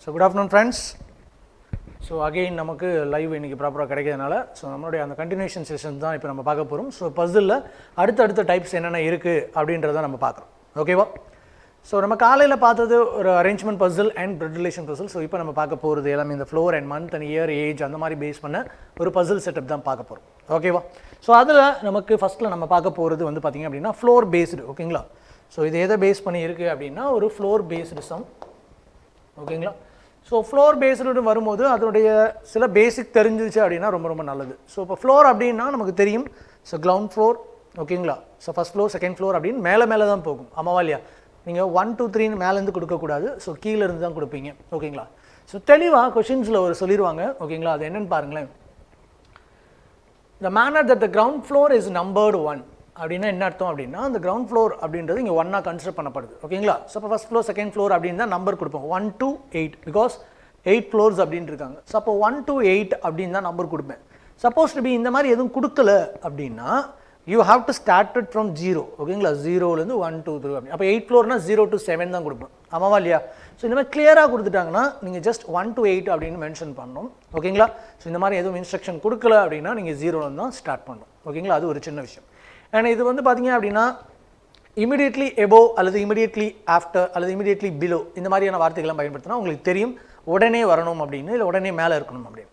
So good afternoon friends. So again நமக்கு live இன்னைக்கு ப்ராப்பராக கிடைக்கிறதுனால ஸோ நம்மளுடைய அந்த கண்டினியூஷன் செஷன் தான் இப்போ நம்ம பார்க்க போகிறோம். ஸோ பசிலில் அடுத்த டைப்ஸ் என்னென்ன இருக்குது அப்படின்றத நம்ம பார்க்குறோம். ஓகேவா? ஸோ நம்ம காலையில் பார்த்தது ஒரு arrangement puzzle and blood relation puzzle. So இப்போ நம்ம பார்க்க போகிறது எல்லாமே இந்த floor and month and year age அந்த மாதிரி பேஸ் பண்ண ஒரு பசில் செட்டப் தான் பார்க்க போகிறோம். ஓகேவா? ஸோ அதில் நமக்கு ஃபஸ்ட்டில் நம்ம பார்க்க போகிறது வந்து பார்த்திங்க அப்படின்னா ஃப்ளோர் பேஸ்டு. ஓகேங்களா? ஸோ இது எதை பேஸ் பண்ணி இருக்குது அப்படின்னா ஒரு ஃப்ளோர் பேஸ்டு சம். ஓகேங்களா? ஸோ ஃப்ளோர் பேஸ்டு வரும்போது அதனுடைய சில பேசிக் தெரிஞ்சிச்சு அப்படின்னா ரொம்ப நல்லது. ஸோ இப்போ ஃப்ளோர் அப்படின்னா நமக்கு தெரியும். So ground floor. ஓகேங்களா? So first floor second floor அப்படின்னு மேலே தான் போகும். ஆமாவா இல்லையா? நீங்கள் 1 2 3 மேலேருந்து கொடுக்கக்கூடாது. ஸோ கீழேருந்து தான் கொடுப்பீங்க. ஓகேங்களா? ஸோ தெளிவாக கொஷின்ஸில் ஒரு சொல்லிடுவாங்க. ஓகேங்களா? அது என்னென்னு பாருங்களேன். The manner that the ground floor is numbered 1 அப்படின்னா என்ன அர்த்தம் அப்படின்னா அந்த கிரவுண்ட் ஃப்ளோர் அப்படின்றது இங்கே 1 கன்சிடர் பண்ணப்படுது. ஓகேங்களா? ஸோ இப்போ ஃபஸ்ட் ஃப்ளோர் செகண்ட் ஃப்ளோர் அப்படின்னு தான் நம்பர் கொடுப்போம். 1 to 8 பிகாஸ் 8 ஃப்ளோர்ஸ் அப்படின்னு இருக்காங்க. ஸோ அப்போ 1 to 8 அப்படின்னு தான் நம்பர் கொடுப்பேன். சப்போஸ் டு பி இந்த மாதிரி எதுவும் கொடுக்கல அப்படின்னா you have to started from 0. ஓகேங்களா? 0லேருந்து 1 2 3 அப்படி. அப்போ 8 ஃப்ளோர்னா 0 to 7 தான் கொடுப்பேன். ஆமாவா இல்லையா? ஸோ இந்த மாதிரி கிளியராக கொடுத்துட்டாங்கன்னா நீங்கள் ஜஸ்ட் 1 to 8 அப்படின்னு மென்ஷன் பண்ணணும். ஓகேங்களா? ஸோ இந்த மாதிரி எதுவும் இன்ஸ்ட்ரக்ஷன் கொடுக்கல அப்படின்னா நீங்கள் 0லேருந்து தான் ஸ்டார்ட் பண்ணணும். ஓகேங்களா? அது ஒரு சின்ன விஷயம். அண்ட் இது வந்து பார்த்தீங்க அப்படின்னா இமிடியட்லி எபோவ் அல்லது இமிடியட்லி ஆஃப்டர் அல்லது இமிடியட்லி பிலோ இந்த மாதிரியான வார்த்தைகள்லாம் பயன்படுத்தினா உங்களுக்கு தெரியும் உடனே வரணும் அப்படின்னு, இல்லை உடனே மேலே இருக்கணும் அப்படின்னு.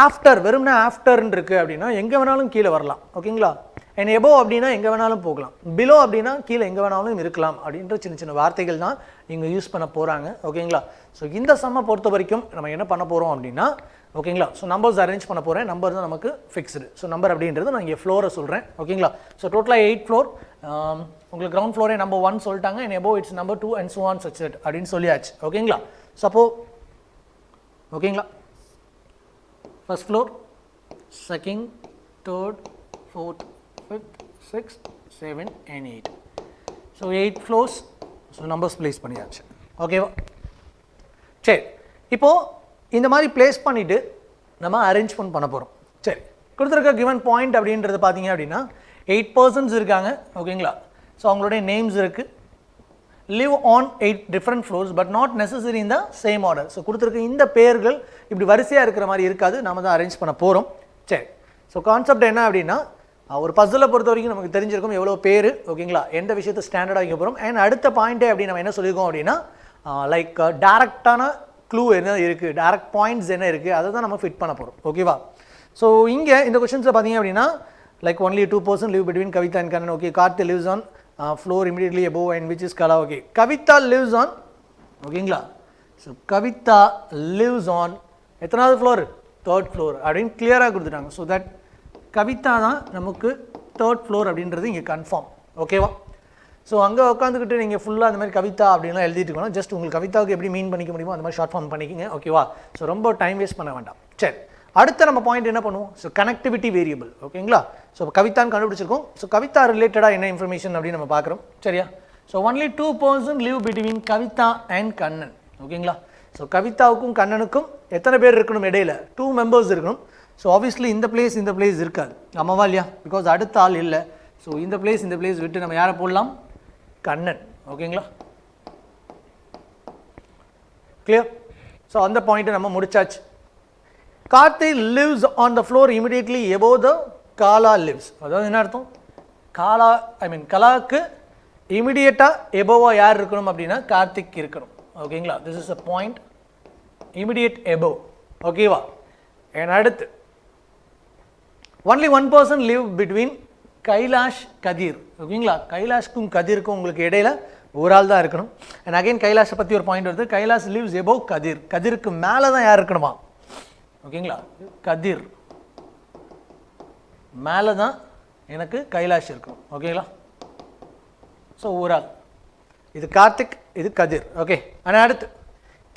ஆஃப்டர் வெறும்னா ஆஃப்டர்ன்னு இருக்குது அப்படின்னா எங்கே வேணாலும் கீழே வரலாம். ஓகேங்களா? அண்ட் எபோவ் அப்படின்னா எங்கே வேணாலும் போகலாம். பிலோ அப்படின்னா கீழே எங்கே வேணாலும் இருக்கலாம் அப்படின்ற சின்ன வார்த்தைகள் தான் இங்கே யூஸ் பண்ண போகிறாங்க. ஓகேங்களா? ஸோ இந்த சம்மை பொறுத்த வரைக்கும் நம்ம என்ன பண்ண போகிறோம் அப்படின்னா ஓகேங்களா? ஸோ நம்பர்ஸ் அரேஞ்ச் பண்ண போகிறேன். நம்பர் தான் நமக்கு ஃபிக்ஸ்டு. ஸோ நம்பர் அப்படின்றது நான் இங்கே ஃப்ளோரை சொல்கிறேன். ஓகேங்களா? ஸோ டோட்டலாக 8 ஃப்ளோர். உங்களுக்கு கிரவுண்ட் ஃப்ளோரே நம்பர் 1 சொல்லிட்டாங்க. And above it's number 2 and so on such that அப்படின்னு சொல்லியாச்சு. ஓகேங்களா? ஸோ ஓகேங்களா? First floor, second, third, fourth, fifth, 6, 7 and 8. So 8 floors. So numbers place பண்ணியாச்சு. ஓகேவா? சரி, இப்போது இந்த மாதிரி ப்ளேஸ் பண்ணிவிட்டு நம்ம அரேஞ்ச்மெண்ட் பண்ண போகிறோம். சரி, கொடுத்துருக்க கிவன் பாயிண்ட் அப்படின்றது பார்த்தீங்க அப்படின்னா 8 persons இருக்காங்க. ஓகேங்களா? ஸோ அவங்களுடைய நேம்ஸ் இருக்குது. live on 8 different floors but not necessary in the same order. So கொடுத்துருக்க இந்த பேர்கள் இப்படி வரிசையாக இருக்கிற மாதிரி இருக்காது. நாம தான் அரேஞ்ச் பண்ண போகிறோம். சரி, ஸோ கான்செப்ட் என்ன அப்படின்னா ஒரு பசிலை பொறுத்த வரைக்கும் நமக்கு தெரிஞ்சிருக்கும் எவ்வளோ பேர். ஓகேங்களா? எந்த விஷயத்தை ஸ்டாண்டர்டாக வைக்க போகிறோம். அண்ட் அடுத்த பாயிண்ட்டே அப்படி நம்ம என்ன சொல்லியிருக்கோம் அப்படின்னா லைக் டேரக்டான க்ளூ என்ன இருக்குது, டேரக்ட் பாயிண்ட்ஸ் என்ன இருக்குது, அதை தான் நம்ம ஃபிட் பண்ண போகிறோம். ஓகேவா? ஸோ இங்கே இந்த கொஷின்ஸில் பார்த்தீங்க அப்படின்னா like only 2 persons live between Kavitha and Kannan. Okay, Karthi lives on floor immediately above and which is Kala. Okay, Kavitha lives on. ஓகேங்களா? ஸோ கவிதா lives on எத்தனாவது ஃப்ளோர்? 3rd floor அப்படின்னு கிளியராக கொடுத்துட்டாங்க. ஸோ தட் கவிதா தான் நமக்கு 3rd floor அப்படின்றது இங்கே confirm. ஓகேவா? ஸோ அங்கே உட்காந்துக்கிட்டு நீங்கள் ஃபுல்லாக அந்த மாதிரி கவிதா அப்படின்லாம் எழுதிட்டு இருக்கணும். ஜஸ்ட் உங்களுக்கு கவிதாவுக்கு எப்படி மீன் பண்ணிக்க முடியுமோ அந்த மாதிரி ஷார்ட் ஃபார்ம் பண்ணிக்கங்க. ஓகேவா? ஸோ ரொம்ப டைம் வேஸ்ட் பண்ண வேண்டாம். சரி, அடுத்த நம்ம பாயிண்ட் என்ன பண்ணுவோம்? So connectivity variable. ஓகேங்களா? ஸோ கவிதான்னு கண்டுபிடிச்சிருக்கோம். ஸோ கவிதா ரிலேட்டடாக என்ன இன்ஃபர்மேஷன் அப்படின்னு நம்ம பார்க்குறோம். சரியா? So only 2 persons live between Kavitha and Kannan. ஓகேங்களா? ஸோ கவிதாவுக்கும் கண்ணனுக்கும் எத்தனை பேர் இருக்கணும்? இடையில 2 members இருக்கணும். ஸோ ஆப்வியஸ்லி இந்த பிளேஸ் இருக்காது. ஆமாவா இல்லையா? பிகாஸ் அடுத்த ஆள் இல்லை. ஸோ இந்த பிளேஸ் விட்டு நம்ம யாரை போடலாம்? கண்ணன். ஓகேங்களா? கிளியர்? ஸோ அந்த பாயிண்ட்டை நம்ம முடிச்சாச்சு. Karthi lives on the floor immediately above the Kala lives. அதாவது என்ன அர்த்தம்? கலாவுக்கு இமிடியேட்டாக எபோவா யார் இருக்கணும் அப்படின்னா கார்த்திக் இருக்கணும். ஓகேங்களா? This is a point. Immediate above. ஓகேவா? அண்ட் அடுத்து only 1 person live between Kailash Kathir. ஓகேங்களா? கைலாஷ்க்கும் கதிர்க்கும் உங்களுக்கு இடையில ஒரு ஆள் தான் இருக்கணும். அண்ட் அகைன் கைலாஷை பற்றி ஒரு பாயிண்ட் வருது. கைலாஷ் lives above கதிர். கதிருக்கு மேலே தான் யார் இருக்கணுமா? ஓகேங்களா? கதிர் மேலே தான் எனக்கு கைலாஷ் இருக்கணும். ஓகேங்களா? ஸோ ஒரு ஆள். இது கார்த்திக், இது கதிர். ஓகே. ஆனால் அடுத்து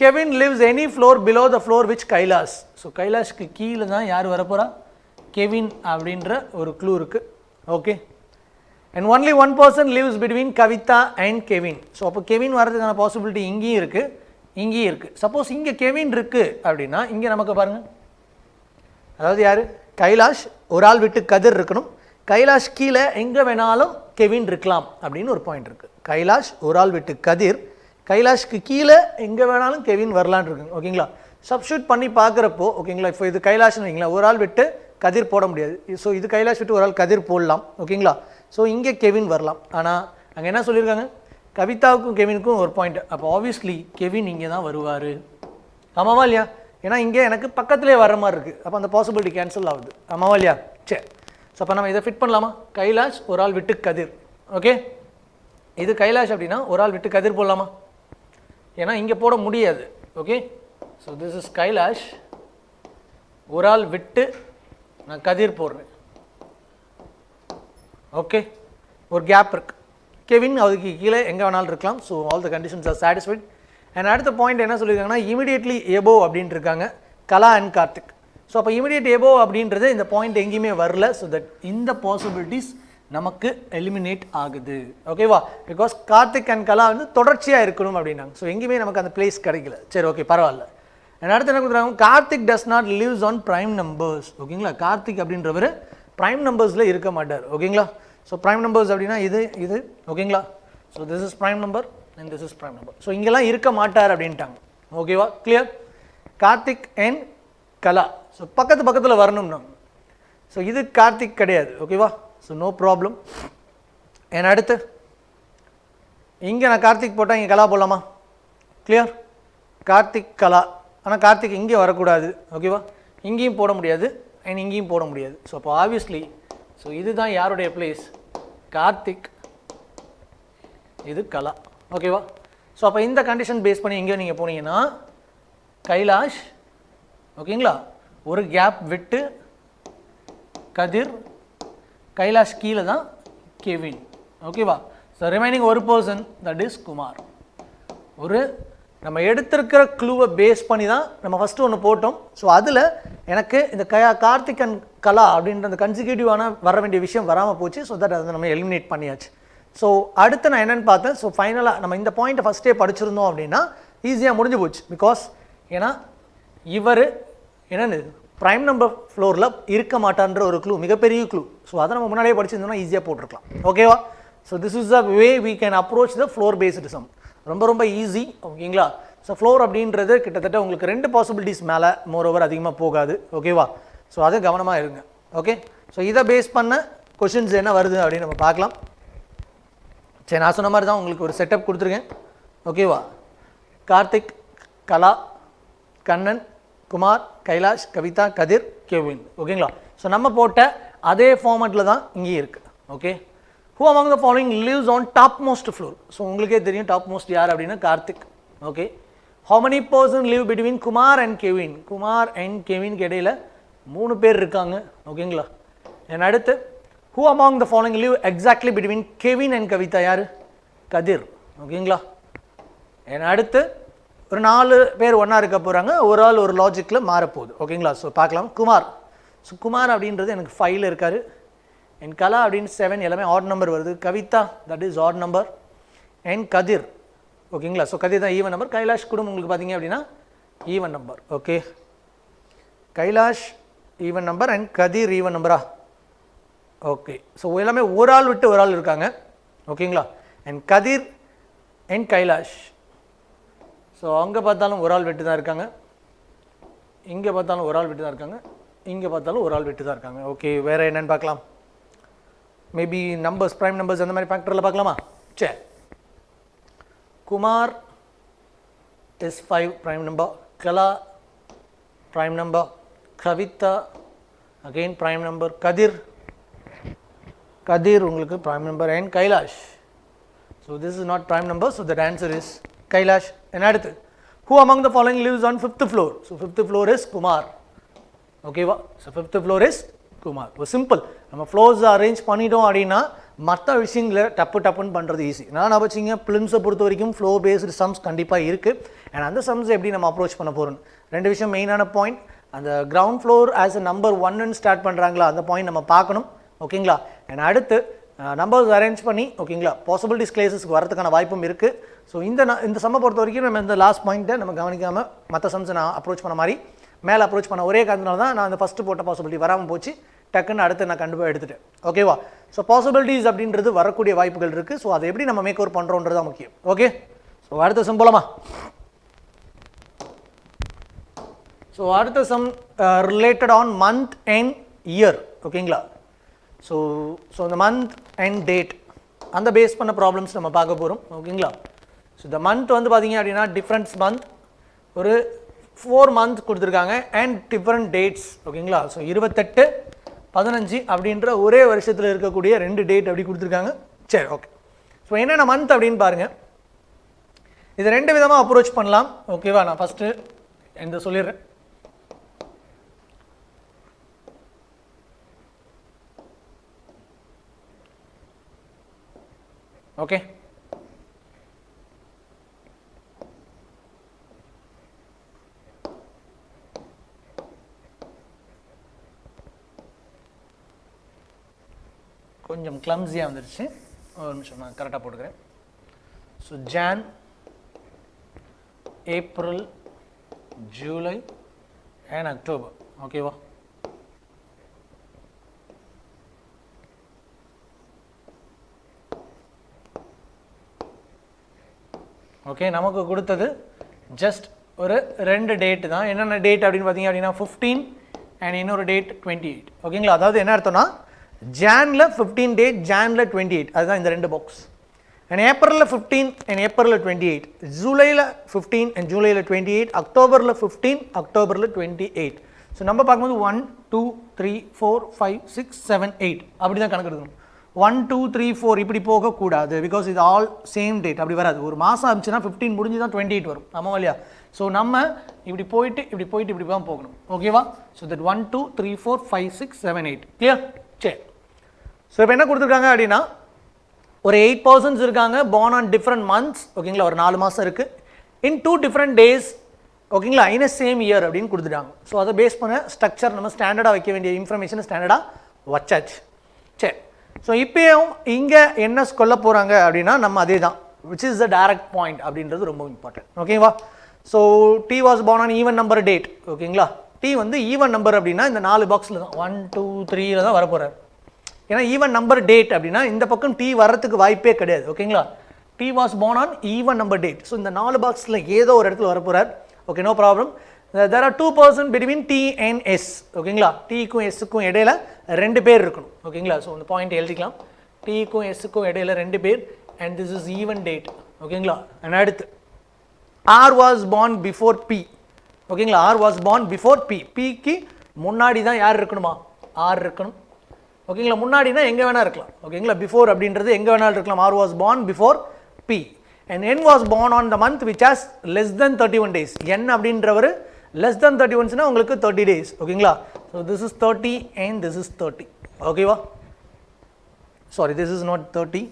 Kevin lives any floor below the floor which Kailash. So கைலாஷ்க்கு கீழே தான் யார் வரப்போகிறா? கெவின் அப்படின்ற ஒரு க்ளூ இருக்குது. Okay. And only 1 person lives between Kavitha and Kevin. So அப்போ கெவின் வரதுக்கான பாசிபிலிட்டி இங்கேயும் இருக்குது. சப்போஸ் இங்கே கெவின் இருக்குது அப்படின்னா இங்கே நமக்கு பாருங்கள், அதாவது யார்? கைலாஷ். ஒரு ஆள் விட்டு கதிர் இருக்கணும். கைலாஷ் கீழே எங்கே வேணாலும் கெவின் இருக்கலாம் அப்படின்னு ஒரு பாயிண்ட் இருக்குது. கைலாஷ் ஒரு ஆள் விட்டு கதிர், கைலாஷ்க்கு கீழே எங்கே வேணாலும் கெவின் வரலான்னு இருக்குங்க. ஓகேங்களா? சப்ஸ்டியூட் பண்ணி பார்க்குறப்போ ஓகேங்களா, இப்போ இது கைலாஷ்னு வைங்களா, ஒரு ஆள் விட்டு கதிர் போட முடியாது. ஸோ இது கைலாஷ் விட்டு ஒரு ஆள் கதிர் போடலாம். ஓகேங்களா? ஸோ இங்கே கெவின் வரலாம். ஆனால் அங்கே என்ன சொல்லியிருக்காங்க, கவிதாவுக்கும் கெவினுக்கும் ஒரு பாயிண்ட். அப்போ ஆப்வியஸ்லி கெவின் இங்கே தான் வருவார். ஆமாவா இல்லையா? ஏன்னா இங்கே எனக்கு பக்கத்துலேயே வர மாதிரி இருக்குது. அப்போ அந்த பாசிபிலிட்டி கேன்சல் ஆகுது. ஆமாவா இல்லையா? சரி. ஸோ அப்போ நம்ம இதை ஃபிட் பண்ணலாமா? கைலாஷ் ஒரு ஆள் விட்டு கதிர். ஓகே, இது கைலாஷ் அப்படின்னா ஒரு ஆள் விட்டு கதிர் போடலாமா? ஏன்னா இங்கே போட முடியாது. Okay, so this is Kailash, ஒரு ஆள் விட்டு நான் கதிர் போடுறேன். ஓகே, ஒரு கேப் இருக்கு. கெவின் அதுக்கு கீழே எங்கே வேணாலும் இருக்கலாம். So all the conditions are satisfied. And அடுத்த பாயிண்ட் என்ன சொல்லியிருக்காங்கன்னா, இமிடியேட்லி எபோ அப்படின்ட்டு இருக்காங்க கலா அண்ட் கார்த்திக். ஸோ அப்போ இமிடியேட் எபோ அப்படின்றது இந்த பாயிண்ட் எங்கேயுமே வரல. ஸோ தட் இந்த பாசிபிலிட்டிஸ் நமக்கு எலிமினேட் ஆகுது. ஓகேவா? பிகாஸ் கார்த்திக் அண்ட் கலா வந்து தொடர்ச்சியாக இருக்கணும் அப்படின்னாங்க. ஸோ எங்கேயுமே நமக்கு அந்த பிளேஸ் கிடைக்கல. சரி, ஓகே, பரவாயில்ல. அண்ட் அடுத்து என்ன கொடுக்குறாங்க, Karthik does not lives on prime numbers. ஓகேங்களா? கார்த்திக் அப்படின்றவர் ப்ரைம் நம்பர்ஸில் இருக்க மாட்டார். ஓகேங்களா? ஸோ ப்ரைம் நம்பர்ஸ் அப்படின்னா இது ஓகேங்களா? So this is prime number and this is prime number. So இங்கெல்லாம் இருக்க மாட்டார் அப்படின்ட்டாங்க. ஓகேவா? Clear? Karthik and Kala so பக்கத்தில் வரணும்னா, ஸோ இது கார்த்திக் கிடையாது. ஓகேவா? So no problem. அண்ட் அடுத்து இங்கே நான் கார்த்திக் போட்டால் இங்கே கலா போடலாமா? கிளியர்? கார்த்திக் கலா. ஆனால் கார்த்திக் இங்கே வரக்கூடாது. ஓகேவா? இங்கேயும் போட முடியாது அண்ட் இங்கேயும் போட முடியாது. ஸோ அப்போ ஆப்வியஸ்லி ஸோ இதுதான் யாருடைய பிளேஸ்? கார்த்திக், இது கலா. ஓகேவா? ஸோ அப்போ இந்த கண்டிஷன் பேஸ் பண்ணி எங்கேயோ நீங்கள் போனீங்கன்னா கைலாஷ், ஓகேங்களா, ஒரு கேப் விட்டு கதிர், கைலாஷ் கீழே தான் கெவின். ஓகேவா? ஸோ ரிமைனிங் ஒரு பர்சன் தட் இஸ் குமார். ஒரு நம்ம எடுத்திருக்கிற க்ளூவை பேஸ் பண்ணி தான் நம்ம ஃபஸ்ட்டு ஒன்று போட்டோம். ஸோ அதில் எனக்கு இந்த கார்த்திக் அண்ட் கலா அப்படின்ற அந்த கன்சிக்யூட்டிவான வர வேண்டிய விஷயம் வராமல் போச்சு. ஸோ தட் அதை நம்ம எலிமினேட் பண்ணியாச்சு. ஸோ அடுத்து நான் என்னென்னு பார்த்தேன். ஸோ ஃபைனலாக நம்ம இந்த பாயிண்ட்டை ஃபஸ்ட்டே படிச்சிருந்தோம் அப்படின்னா ஈஸியாக முடிஞ்சு போச்சு. பிகாஸ் ஏன்னா இவர் என்னென்னு ப்ரைம் நம்பர் ஃப்ளோரில் இருக்க மாட்டான்ற ஒரு க்ளூ, மிகப்பெரிய க்ளூ. ஸோ அதை நம்ம முன்னாடியே படிச்சிருந்தோம்னா ஈஸியாக போட்டிருக்கலாம். ஓகேவா? So this is the way we can approach the floor based sum. ரொம்ப ஈஸி. ஓகேங்களா? ஸோ ஃப்ளோர் அப்படின்றது கிட்டத்தட்ட உங்களுக்கு 2 பாசிபிலிட்டிஸ் மேலே மோரோவர் அதிகமாக போகாது. ஓகேவா? ஸோ அதை கவனமாக இருங்க. ஓகே, ஸோ இதை பேஸ் பண்ண கொஷின்ஸ் என்ன வருது அப்படின்னு நம்ம பார்க்கலாம். சரி, நான் சொன்ன மாதிரி தான் உங்களுக்கு ஒரு செட்டப் கொடுத்துருக்கேன். ஓகேவா? கார்த்திக், கலா, கண்ணன், குமார், கைலாஷ், கவிதா, கதிர், கெவின். ஓகேங்களா? ஸோ நம்ம போட்ட அதே ஃபார்மேட்டில் தான் இங்கேயும் இருக்குது. Okay, who among the following lives on topmost floor? So உங்களுக்கே தெரியும் டாப்மோஸ்ட் யார் அப்படின்னா Karthik. Okay, how many person live between Kumar and Kevin? Kumar and கெவின்க்கு இடையில் 3 பேர் இருக்காங்க. ஓகேங்களா? என் அடுத்து who among the following live exactly between Kevin and Kavitha? யார்? கதிர். ஓகேங்களா? என் அடுத்து ஒரு 4 பேர் ஒன்றா இருக்க போகிறாங்க. ஒரு ஆள் ஒரு லாஜிக்கில் மாறப்போகுது. ஓகேங்களா? ஸோ பார்க்கலாம். குமார். ஸோ குமார் அப்படின்றது எனக்கு 5ல் இருக்கார். அண்ட் கலா அப்படின்னு 7 எல்லாமே ஆட் நம்பர் வருது. Kavitha that is odd number. And Kathir. ஓகேங்களா? ஸோ கதிர் தான் ஈவன் நம்பர். கைலாஷ் கூட உங்களுக்கு பார்த்தீங்க அப்படின்னா even number. Okay, Kailash even number and Kathir even நம்பரா? ஓகே, ஸோ எல்லாமே ஒரு ஆள் விட்டு ஒரு ஆள் இருக்காங்க. ஓகேங்களா? And Kathir and Kailash so அங்கே பார்த்தாலும் ஒரு ஆள் விட்டு தான் இருக்காங்க, இங்கே பார்த்தாலும் ஒரு ஆள் விட்டு தான் இருக்காங்க, இங்கே பார்த்தாலும் ஒரு ஆள் விட்டு தான் இருக்காங்க. ஓகே, வேறு என்னென்னு பார்க்கலாம். மேபி நம்பர்ஸ், ப்ரைம் நம்பர்ஸ் அந்த மாதிரி ஃபேக்டரில் பார்க்கலாமா? சரி, Kumar is 5 prime number, Kala prime number, Kavitha again prime number, Kathir உங்களுக்கு prime number and Kailash. So this is not prime number. So that answer is Kailash. என்ன அடுத்து? who among the following lives on 5th floor? So 5th floor is Kumar. ஓகேவா? So 5th floor is Kumar. ஒரு simple. நம்ம floors arrange பண்ணிட்டோம் அப்படின்னா மற்ற விஷயங்களை டப்புன்னு பண்ணுறது ஈஸி. நான் வச்சிங்க பிலிம்ஸை பொறுத்த வரைக்கும் ஃப்ளோ பேஸ்டு சம்ஸ் கண்டிப்பாக இருக்குது. அண்ட் அந்த சம்ஸ் எப்படி நம்ம அப்ரோச் பண்ண போகிறோம், 2 விஷயம் மெயினான பாயிண்ட். அந்த ground floor as a number 1ன்னு ஸ்டார்ட் பண்ணுறாங்களா அந்த பாயிண்ட் நம்ம பார்க்கணும். ஓகேங்களா? அண்ட் அடுத்து நம்பர்ஸ் அரேஞ்ச் பண்ணி ஓகேங்களா பாசிபிலிட்டிஸ் கிளேஸஸ்க்கு வரதுக்கான வாய்ப்பும் இருக்குது. ஸோ இந்த சம்மை பொறுத்த வரைக்கும் நம்ம இந்த லாஸ்ட் பாயிண்ட்டை நம்ம கவனிக்காமல் மற்ற சம்ஸை நான் அப்ரோச் பண்ண மாதிரி மேலே அப்ரோச் பண்ண ஒரே காரணத்தினால தான் நான் அந்த ஃபஸ்ட்டு போட்ட பாசிபிலிட்டி வராமல் போச்சு. டக்குன்னு அடுத்து நான் கண்டிப்பாக எடுத்துட்டேன். ஓகேவா? ஸோ பாசிபிலிட்டிஸ் அப்படின்றது வரக்கூடிய வாய்ப்புகள் இருக்குது. ஸோ அதை எப்படி நம்ம மேக் ஓவர் பண்ணுறோன்றது தான் முக்கியம். ஓகே, ஸோ ஸோ அடுத்த சம் போலாமா? ஸோ அடுத்த sum related on month and year. ஓகேங்களா? ஸோ இந்த மந்த் அண்ட் டேட் அந்த பேஸ் பண்ண ப்ராப்ளம்ஸ் நம்ம பார்க்க போகிறோம். ஓகேங்களா? ஸோ இந்த மந்த் வந்து பார்த்தீங்க அப்படின்னா டிஃப்ரெண்ட்ஸ் மந்த் ஒரு 4 மந்த் கொடுத்துருக்காங்க அண்ட் டிஃப்ரெண்ட் டேட்ஸ். ஓகேங்களா? ஸோ 28, 15 அப்படின்ற ஒரே வருஷத்தில் இருக்கக்கூடிய 2 டேட் அப்படி கொடுத்துருக்காங்க. சரி, ஓகே. ஸோ என்னென்ன மந்த் அப்படின்னு பாருங்கள். இது 2 விதமாக அப்ரோச் பண்ணலாம். ஓகேவா? நான் ஃபஸ்ட்டு இந்த சொல்லிடுறேன். ஓகே, கொஞ்சம் கிளம்ஸியாக வந்துடுச்சு. ஒரு நிமிஷம் நான் கரெக்டாக போட்டுக்கிறேன். So John, April, July and October. ஓகேவா? ஓகே, நமக்கு கொடுத்தது ஜஸ்ட் ஒரு 2 டேட்டு தான். என்னென்ன டேட் அப்படின்னு பார்த்தீங்க அப்படின்னா 15 அண்ட் இன்னொரு டேட் 28. ஓகேங்களா? அதாவது என்ன அர்த்தம்னா ஜானில் 15 டேட், ஜானில் 28, அதுதான் இந்த 2 பாக்ஸ். அண்ட் ஏப்ரலில் 15 அண்ட் ஏப்ரலில் 28, ஜூலையில் 15 அண்ட் ஜூலையில் 28, அக்டோபரில் 15, அக்டோபரில் 28. ஸோ நம்ம பார்க்கும்போது 1 2 3 4 5 6 7 8 அப்படி தான் கணக்கு எடுக்கணும். 1 2 3 4 இப்படி போகக்கூடாது. பிகாஸ் இது ஆல் சேம் டேட், அப்படி வராது. ஒரு மாதம் ஆச்சுன்னா 15 முடிஞ்சு தான் 28 வரும். ஆமாம் இல்லையா? ஸோ நம்ம இப்படி போயிட்டு இப்படி தான் போகணும். ஓகேவா? So that 1 2 3 4 5 6 7 8 clear? சரி. ஸோ இப்போ என்ன கொடுத்துருக்காங்க அப்படின்னா ஒரு 8 பர்சன்ஸ் இருக்காங்க born on different months. ஓகேங்களா? ஒரு 4 மாதம் இருக்குது in 2 different days. ஓகேங்களா? in a same year அப்படின்னு கொடுத்துட்டாங்க. ஸோ அதை பேஸ் பண்ண ஸ்ட்ரக்சர் நம்ம ஸ்டாண்டர்டாக வைக்க வேண்டிய இன்ஃபர்மேஷன் ஸ்டாண்டர்டாக வச்சாச்சு. சரி. ஸோ இப்போயும் இங்கே என்ன சொல்ல போகிறாங்க அப்படின்னா நம்ம அதே தான், which is the direct point அப்படின்றது ரொம்ப இம்பார்ட்டன்ட். ஓகேவா? So T was born on even number date. ஓகேங்களா? டி வந்து ஈவன் நம்பர் அப்படின்னா இந்த 4 பாக்ஸில் தான் 1 2 3 தான் வரப்போகிறார். ஏன்னா ஈவன் நம்பர் டேட் அப்படின்னா இந்த பக்கம் டி வர்றதுக்கு வாய்ப்பே கிடையாது. ஓகேங்களா? T was born on even number date. So இந்த 4 பாக்ஸில் ஏதோ ஒரு இடத்துல வரப்போகிறார். Okay, no problem. there are 2 person between T and S. ஓகேங்களா? Tக்கும் Sக்கும் இடையில 2 பேர் இருக்கணும். ஓகேங்களா? ஸோ இந்த பாயிண்ட் எழுதிக்கலாம். Tக்கும் Sக்கும் இடையில 2 பேர் and this is even date. ஓகேங்களா? and அடுத்து R was born before P. ஓகேங்களா? R was born before P. Pக்கு முன்னாடி தான் யார் இருக்கணுமா? R இருக்கணும். ஓகேங்களா? முன்னாடினா எங்கே வேணால் இருக்கலாம். ஓகேங்களா? பிஃபோர் அப்படின்றது எங்கே வேணாலும் இருக்கலாம். R was born before P. and N was born on the month which has less than 31 days. N அப்படின்றவர் less than 31 உங்களுக்கு 30 days. ஓகேங்களா? so this is 30 and this is 30. ஓகேவா? sorry, this is not 30.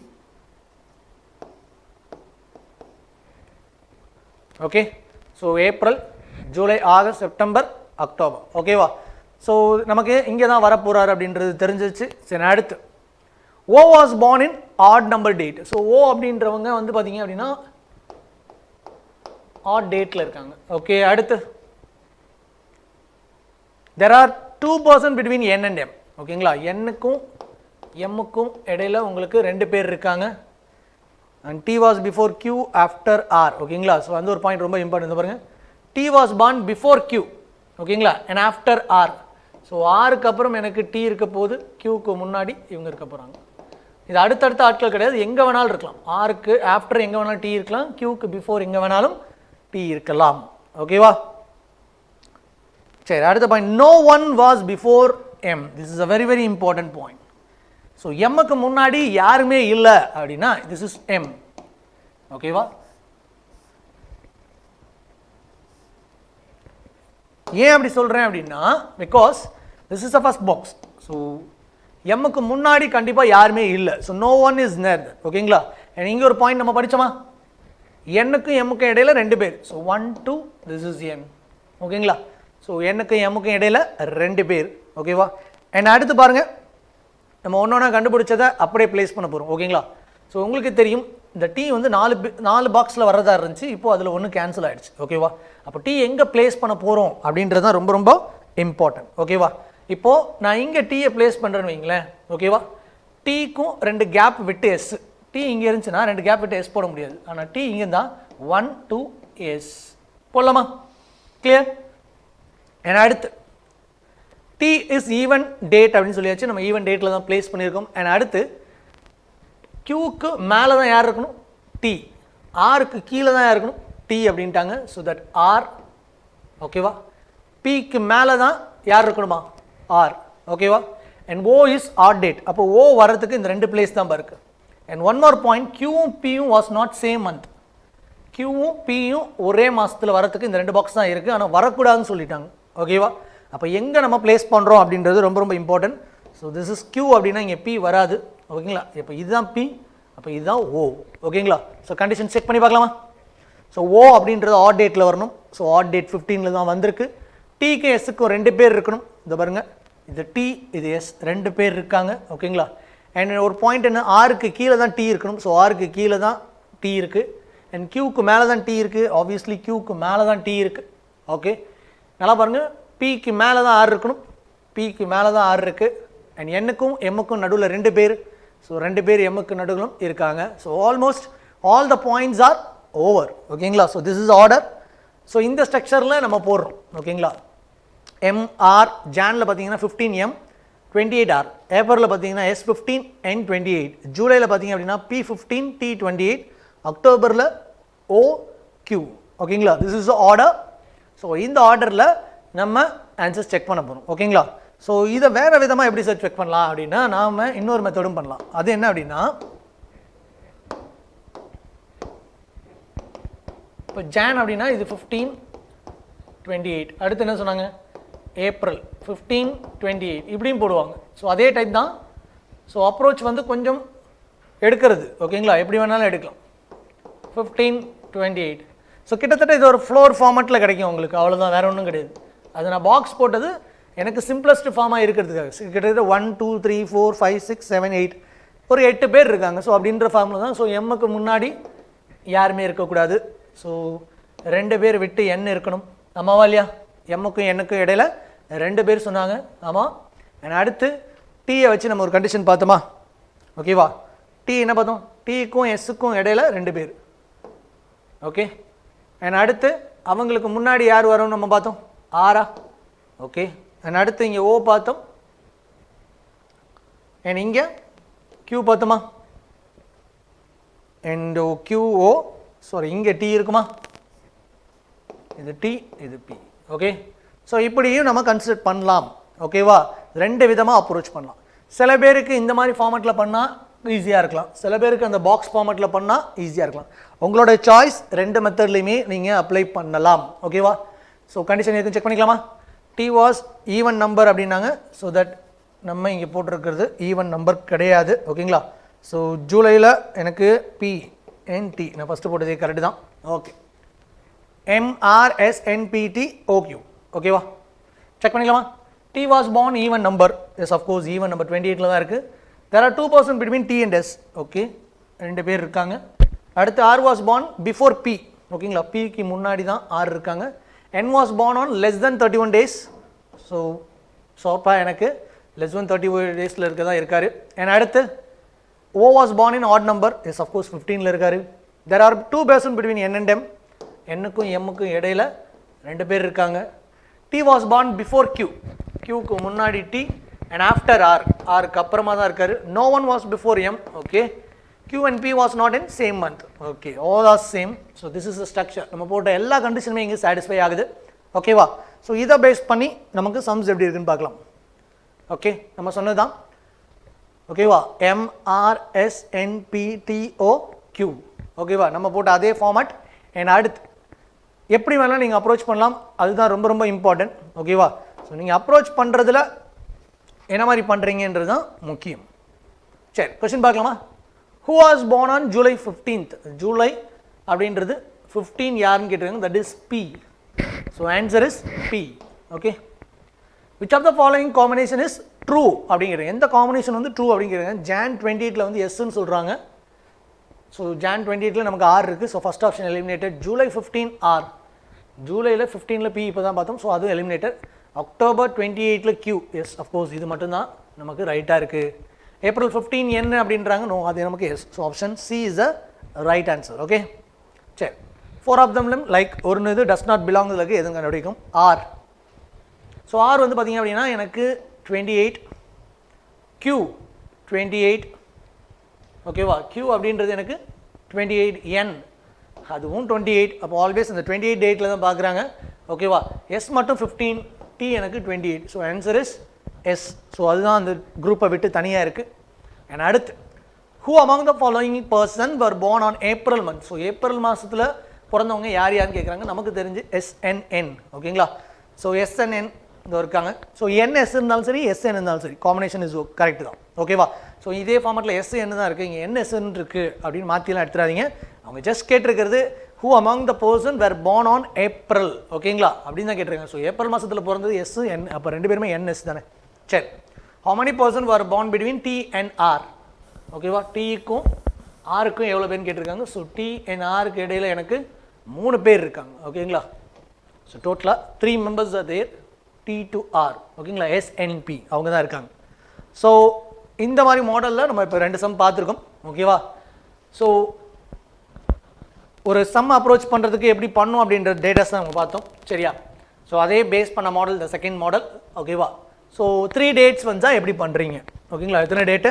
Okay, so April, July, August, September, October. ஓகேவா? So நமக்கு இங்கே தான் வரப்போகிறார் அப்படின்றது தெரிஞ்சிச்சு. சரி, அடுத்து O was born in odd number date. So O அப்படின்றவங்க வந்து பார்த்தீங்க அப்படின்னா odd dateல இருக்காங்க. ஓகே, அடுத்து there are 2 person between N and M. ஓகேங்களா? Nக்கும் Mக்கும் இடையில உங்களுக்கு 2 பேர் இருக்காங்க. and T was before Q after R. ஓகேங்களா? ஸோ அந்த ஒரு பாயிண்ட் ரொம்ப இம்பார்ட்டன்ட் பாருங்க. T was born before Q. ஓகேங்களா? and after R. ஸோ ஆருக்கு அப்புறம் எனக்கு T இருக்க போது, Qக்கு முன்னாடி இவங்க இருக்க போகிறாங்க. இது அடுத்தடுத்த ஆட்கள் கிடையாது, எங்கே வேணாலும் இருக்கலாம். ஆருக்கு ஆஃப்டர் எங்கே வேணாலும் T இருக்கலாம், Qக்கு பிஃபோர் எங்கே வேணாலும் T இருக்கலாம். ஓகேவா? சரி, அடுத்த point no one was before M. this is a very very important point. So எம்முக்கு முன்னாடி யாருமே இல்லை அப்படின்னா this is M. ஓகேவா? ஏன் அப்படி சொல்கிறேன் அப்படின்னா because this is the first box. So எம்முக்கு முன்னாடி கண்டிப்பாக யாருமே இல்லை. So no one is there. ஓகேங்களா? இங்கே ஒரு பாயிண்ட் நம்ம படித்தோமா? என்னுக்கும் எம்முக்கும் இடையில 2 பேர். So 1 2 this is N. ஓகேங்களா? ஸோ என்னுக்கும் எம்முக்கும் இடையில 2 பேர். ஓகேவா? அண்ட் அடுத்து பாருங்கள், நம்ம ஒன்றொன்னா கண்டுபிடிச்சதை அப்படியே பிளேஸ் பண்ண போகிறோம். ஓகேங்களா? ஸோ உங்களுக்கு தெரியும் இந்த T வந்து 4 பாக்ஸில் வர்றதா இருந்துச்சு. இப்போது அதில் ஒன்று கேன்சல் ஆகிடுச்சு. ஓகேவா? அப்போ T எங்கே பிளேஸ் பண்ண போகிறோம் அப்படின்றது தான் ரொம்ப ரொம்ப இம்பார்ட்டன்ட். ஓகேவா? இப்போது நான் இங்கே டீயை பிளேஸ் பண்ணுறேன்னு வைங்களேன். ஓகேவா? டீக்கும் 2 கேப் விட்டு எஸ். T இங்கே இருந்துச்சுன்னா 2 கேப் விட்டு எஸ் போட முடியாது. ஆனால் T இங்கே தான் 1 2 எஸ் போடலாமா? கிளியர்? ஏன்னா அடுத்து டி இஸ் ஈவன் டேட் அப்படின்னு சொல்லியாச்சு, நம்ம ஈவன் டேட்டில் தான் பிளேஸ் பண்ணியிருக்கோம். அண்ட் அடுத்து கியூக்கு மேலே தான் யார் இருக்கணும்? டி. ஆருக்கு கீழே தான் யார் இருக்கணும்? டி அப்படின்ட்டாங்க. ஸோ தட் ஆர், ஓகேவா? பிக்கு மேலே தான் யார் இருக்கணுமா? ஆர், ஓகேவா? And O is odd date. அப்போ ஓ வரதுக்கு இந்த 2 பிளேஸ் தான் இருக்குது. அண்ட் ஒன் மோர் பாயிண்ட், கியூவும் பியும் வாஸ் நாட் சேம் மந்த். கியூவும் பியும் ஒரே மாதத்தில் வரத்துக்கு இந்த 2 பாக்ஸ் தான் இருக்குது, ஆனால் வரக்கூடாதுன்னு சொல்லிட்டாங்க, ஓகேவா? அப்போ எங்கே நம்ம பிளேஸ் பண்ணுறோம் அப்படின்றது ரொம்ப ரொம்ப important. So this is Q அப்படின்னா இங்கே பி வராது, ஓகேங்களா? இப்போ இதுதான் பி, அப்போ இதுதான் ஓ, ஓகேங்களா? ஸோ கண்டிஷன் செக் பண்ணி பார்க்கலாமா? ஸோ ஓ அப்படின்றது ஆட் டேட்டில் வரணும். ஸோ ஆட் டேட் 15 தான் வந்திருக்கு. டிக்கு எஸ்ஸுக்கும் 2 பேர் இருக்கணும். இதை பாருங்கள், இது டி, இது எஸ், 2 பேர் இருக்காங்க, ஓகேங்களா? அண்ட் ஒரு பாயிண்ட் என்ன, ஆருக்கு கீழே தான் டி இருக்கணும். ஸோ ஆருக்கு கீழே தான் டி இருக்குது. அண்ட் கியூக்கு மேலே தான் டி இருக்குது. ஆப்வியஸ்லி கியூக்கு மேலே தான் டி இருக்குது, ஓகே? நல்லா பாருங்கள், பிக்கு மேலே தான் ஆர் இருக்கணும், பிக்கு மேலே தான் ஆர் இருக்குது. அண்ட் எண்ணுக்கும் எம்முக்கும் நடுவில் 2 பேர். ஸோ 2 பேர் எம்முக்கு நடுவிலும் இருக்காங்க. So almost all the points are over, ஓகேங்களா? So this is order. So இந்த ஸ்ட்ரக்சரில் நம்ம போடுறோம், ஓகேங்களா? எம்ஆர் ஜானில் பார்த்தீங்கன்னா 15M 28R, ஏப்ரலில் பார்த்தீங்கன்னா S15 N28, ஜூலையில் பார்த்தீங்க அப்படின்னா P15 T28, அக்டோபரில் OQ, ஓகேங்களா? This is order. ஸோ இந்த ஆர்டரில் நம்ம ஆன்சர்ஸ் செக் பண்ண போகிறோம், ஓகேங்களா? ஸோ இதை வேறு விதமாக எப்படி சார் செக் பண்ணலாம் அப்படின்னா, நாம் இன்னொரு மெத்தடும் பண்ணலாம். அது என்ன அப்படின்னா, இப்போ ஜான் அப்படின்னா இது 15 28, அடுத்து என்ன சொன்னாங்க? ஏப்ரல் 15 28, இப்படியும் போடுவாங்க. ஸோ அதே டைப் தான். ஸோ அப்ரோச் வந்து கொஞ்சம் எடுக்கிறது, ஓகேங்களா? எப்படி வேணாலும் எடுக்கலாம். 15 28. ஸோ கிட்டத்தட்ட இது ஒரு ஃப்ளோர் ஃபார்மேட்டில் கிடைக்கும் உங்களுக்கு, அவ்வளோதான், வேறு ஒன்றும் கிடையாது. அது நான் பாக்ஸ் போட்டது எனக்கு சிம்பிளஸ்ட் ஃபார்மாக இருக்கிறதுக்காக. கிட்டத்தட்ட 1 2 3 4 5 6 7 8, ஒரு 8 பேர் இருக்காங்க. ஸோ அப்படின்ற ஃபார்மில் தான். ஸோ எம்முக்கு முன்னாடி யாருமே இருக்கக்கூடாது. ஸோ 2 பேர் விட்டு என் இருக்கணும், ஆமாவா இல்லையா? எம்முக்கும் எண்ணுக்கும் இடையில 2 பேர் சொன்னாங்க, ஆமாம். அண்ட் அடுத்து டீயை வச்சு நம்ம ஒரு கண்டிஷன் பார்த்தோமா, ஓகேவா? டி என்ன பார்த்தோம்? டீக்கும் எஸ்ஸுக்கும் இடையில 2 பேர், ஓகே? அண்ட் அடுத்து அவங்களுக்கு முன்னாடி யார் வரும் நம்ம பார்த்தோம்? ஆரா, ஓகே? அண்ட் அடுத்து இங்கே ஓ பார்த்தோம். அண்ட் இங்கே கியூ பார்த்தோமா? அண்ட் கியூஓ, சாரி, இங்கே டி இருக்குமா? இது டி, இது பி, ஓகே? ஸோ இப்படியும் நம்ம கன்சிடர் பண்ணலாம், ஓகேவா? 2 விதமாக அப்ரோச் பண்ணலாம். சில பேருக்கு இந்த மாதிரி ஃபார்மேட்டில் பண்ணால் ஈஸியாக இருக்கலாம், சில பேருக்கு அந்த பாக்ஸ் ஃபார்மேட்டில் பண்ணால் ஈஸியாக இருக்கலாம். உங்களோட சாய்ஸ், 2 மெத்தட்லையுமே நீங்கள் அப்ளை பண்ணலாம், ஓகேவா? ஸோ கண்டிஷன் எதுவும் செக் பண்ணிக்கலாமா? டி வாஸ் ஈவன் நம்பர் அப்படின்னாங்க. ஸோ தட் நம்ம இங்கே போட்டிருக்கிறது ஈவன் நம்பர் கிடையாது, ஓகேங்களா? ஸோ ஜூலையில் எனக்கு PNT, நான் ஃபஸ்ட்டு போட்டதே கரெக்டு தான், ஓகே? MRSNPT OQ, ஓகேவா? செக் பண்ணிக்கலாமா? T was born even number, yes of course even number 28ல தான் இருக்குது. There are 2 persons between T and S, okay? 2 பேர் இருக்காங்க. அடுத்து R was born before P, ஓகேங்களா? Pக்கு முன்னாடி தான் R இருக்காங்க. N was born on less than 31 days. So அப்போ எனக்கு less than 31 daysல இருக்க தான் இருக்கார். அண்ட் அடுத்து O was born in odd number, yes of course 15ல இருக்கார். There are 2 persons between N and M, Nக்கும் Mக்கும் இடையில 2 பேர் இருக்காங்க. T was born before Q, Qக்கு முன்னாடி T and after R, Rக்கு அப்புறமா தான் இருக்காரு. No one was before M, okay? Q and P was not in same month, okay? All are same. So this is the structure. நம்ம போட்ட எல்லா கண்டிஷனுமே இங்கே satisfy ஆகுது, ஓகேவா? ஸோ இதை பேஸ் பண்ணி நமக்கு சம்ஸ் எப்படி இருக்குன்னு பார்க்கலாம், ஓகே? நம்ம சொன்னது தான், ஓகேவா? MRSNPTOQ, ஓகேவா? நம்ம போட்ட அதே ஃபார்மேட். அண்ட் அடுத்து எப்படி வேணாலும் நீங்கள் அப்ரோச் பண்ணலாம், அதுதான் ரொம்ப ரொம்ப இம்பார்ட்டன்ட், ஓகேவா? ஸோ நீங்கள் அப்ரோச் பண்ணுறதுல என்ன மாதிரி பண்ணுறீங்கன்றது தான் முக்கியம். சரி, கொஸ்டின் பார்க்கலாமா? Who was born on July 15th? July அப்படின்றது 15 யாருன்னு கேட்டிருக்காங்க, that is P. So answer is P, okay? Which of the following combination is true அப்படிங்கிறது, எந்த காம்பினேஷன் வந்து ட்ரூ அப்படிங்கிறாங்க? Jan 28ல வந்து எஸ்ன்னு சொல்கிறாங்க. ஸோ Jan 28ல நமக்கு R இருக்குது. So first option eliminated. July 15 R, ஜூலையில் 15ல் P இப்போ தான் பார்த்தோம். ஸோ அதுவும் எலிமினேட்டட். அக்டோபர் 28ல் Q, எஸ் அஃப்கோர்ஸ் இது மட்டும்தான் நமக்கு ரைட்டாக இருக்குது. ஏப்ரல் 15 என்ன அப்படின்றாங்க, நோ, அது நமக்கு S. So option C is a right answer, okay? சரி, 4 of them லைக் ஒரு இது டஸ் நாட் பிலாங் இருக்கு எதுவும் கண்டுபிடிக்கும் ஆர். ஸோ ஆர் வந்து பார்த்தீங்க அப்படின்னா எனக்கு 28, Q 28, ஓகேவா. Q அப்படின்றது எனக்கு 28, N அதுவும் 28. அப்போ ஆல்வேஸ் இந்த 28 டேட்டில் தான் பார்க்குறாங்க, ஓகேவா. எஸ் மட்டும் 15, T எனக்கு 28. So answer is S. So அதுதான் அந்த குரூப்பை விட்டு தனியாக இருக்குது. அண்ட் அடுத்து who among the following person were born on April month. So April மாதத்தில் பிறந்தவங்க யார் யாருன்னு கேட்குறாங்க. நமக்கு தெரிஞ்சு SNN, ஓகேங்களா. ஸோ SNN இங்கே இருக்காங்க. ஸோ NS இருந்தாலும் சரி SN இருந்தாலும் சரி காம்பினேஷன் இஸ் கரெக்ட் தான், ஓகேவா. ஸோ இதே ஃபார்மெட்டில் SN தான் இருக்குது, இங்கே NSN இருக்குது அப்படின்னு மாற்றிலாம் எடுத்துடாதீங்க. அவங்க ஜஸ்ட் கேட்டிருக்கிறது who among the person were born on April, ஓகேங்களா, அப்படின்னு தான் கேட்டிருக்காங்க. ஸோ ஏப்ரல் மாதத்தில் பிறந்தது SN, அப்போ ரெண்டு பேருமே NS தானே. சரி, how many person were born between T and R, ஓகேவா. Tக்கும் ஆருக்கும் எவ்வளோ பேர்னு கேட்டிருக்காங்க. ஸோ T and Rக்கு இடையில் எனக்கு 3 பேர் இருக்காங்க, ஓகேங்களா. ஸோ டோட்டலாக 3 members are there, T to R, ஓகேங்களா. SNP அவங்க தான் இருக்காங்க. ஸோ இந்த மாதிரி மாடலில் நம்ம இப்போ 2 சம் பார்த்துருக்கோம், ஓகேவா. ஸோ ஒரு சம் அப்ரோச் பண்ணுறதுக்கு எப்படி பண்ணோம் அப்படின்ற டேட்டாஸ் தான் நம்ம பார்த்தோம், சரியா. ஸோ அதே பேஸ் பண்ண மாடல் இந்த செகண்ட் மாடல், ஓகேவா. ஸோ 3 டேட்ஸ் வந்தால் எப்படி பண்ணுறீங்க, ஓகேங்களா. எத்தனை டேட்டு?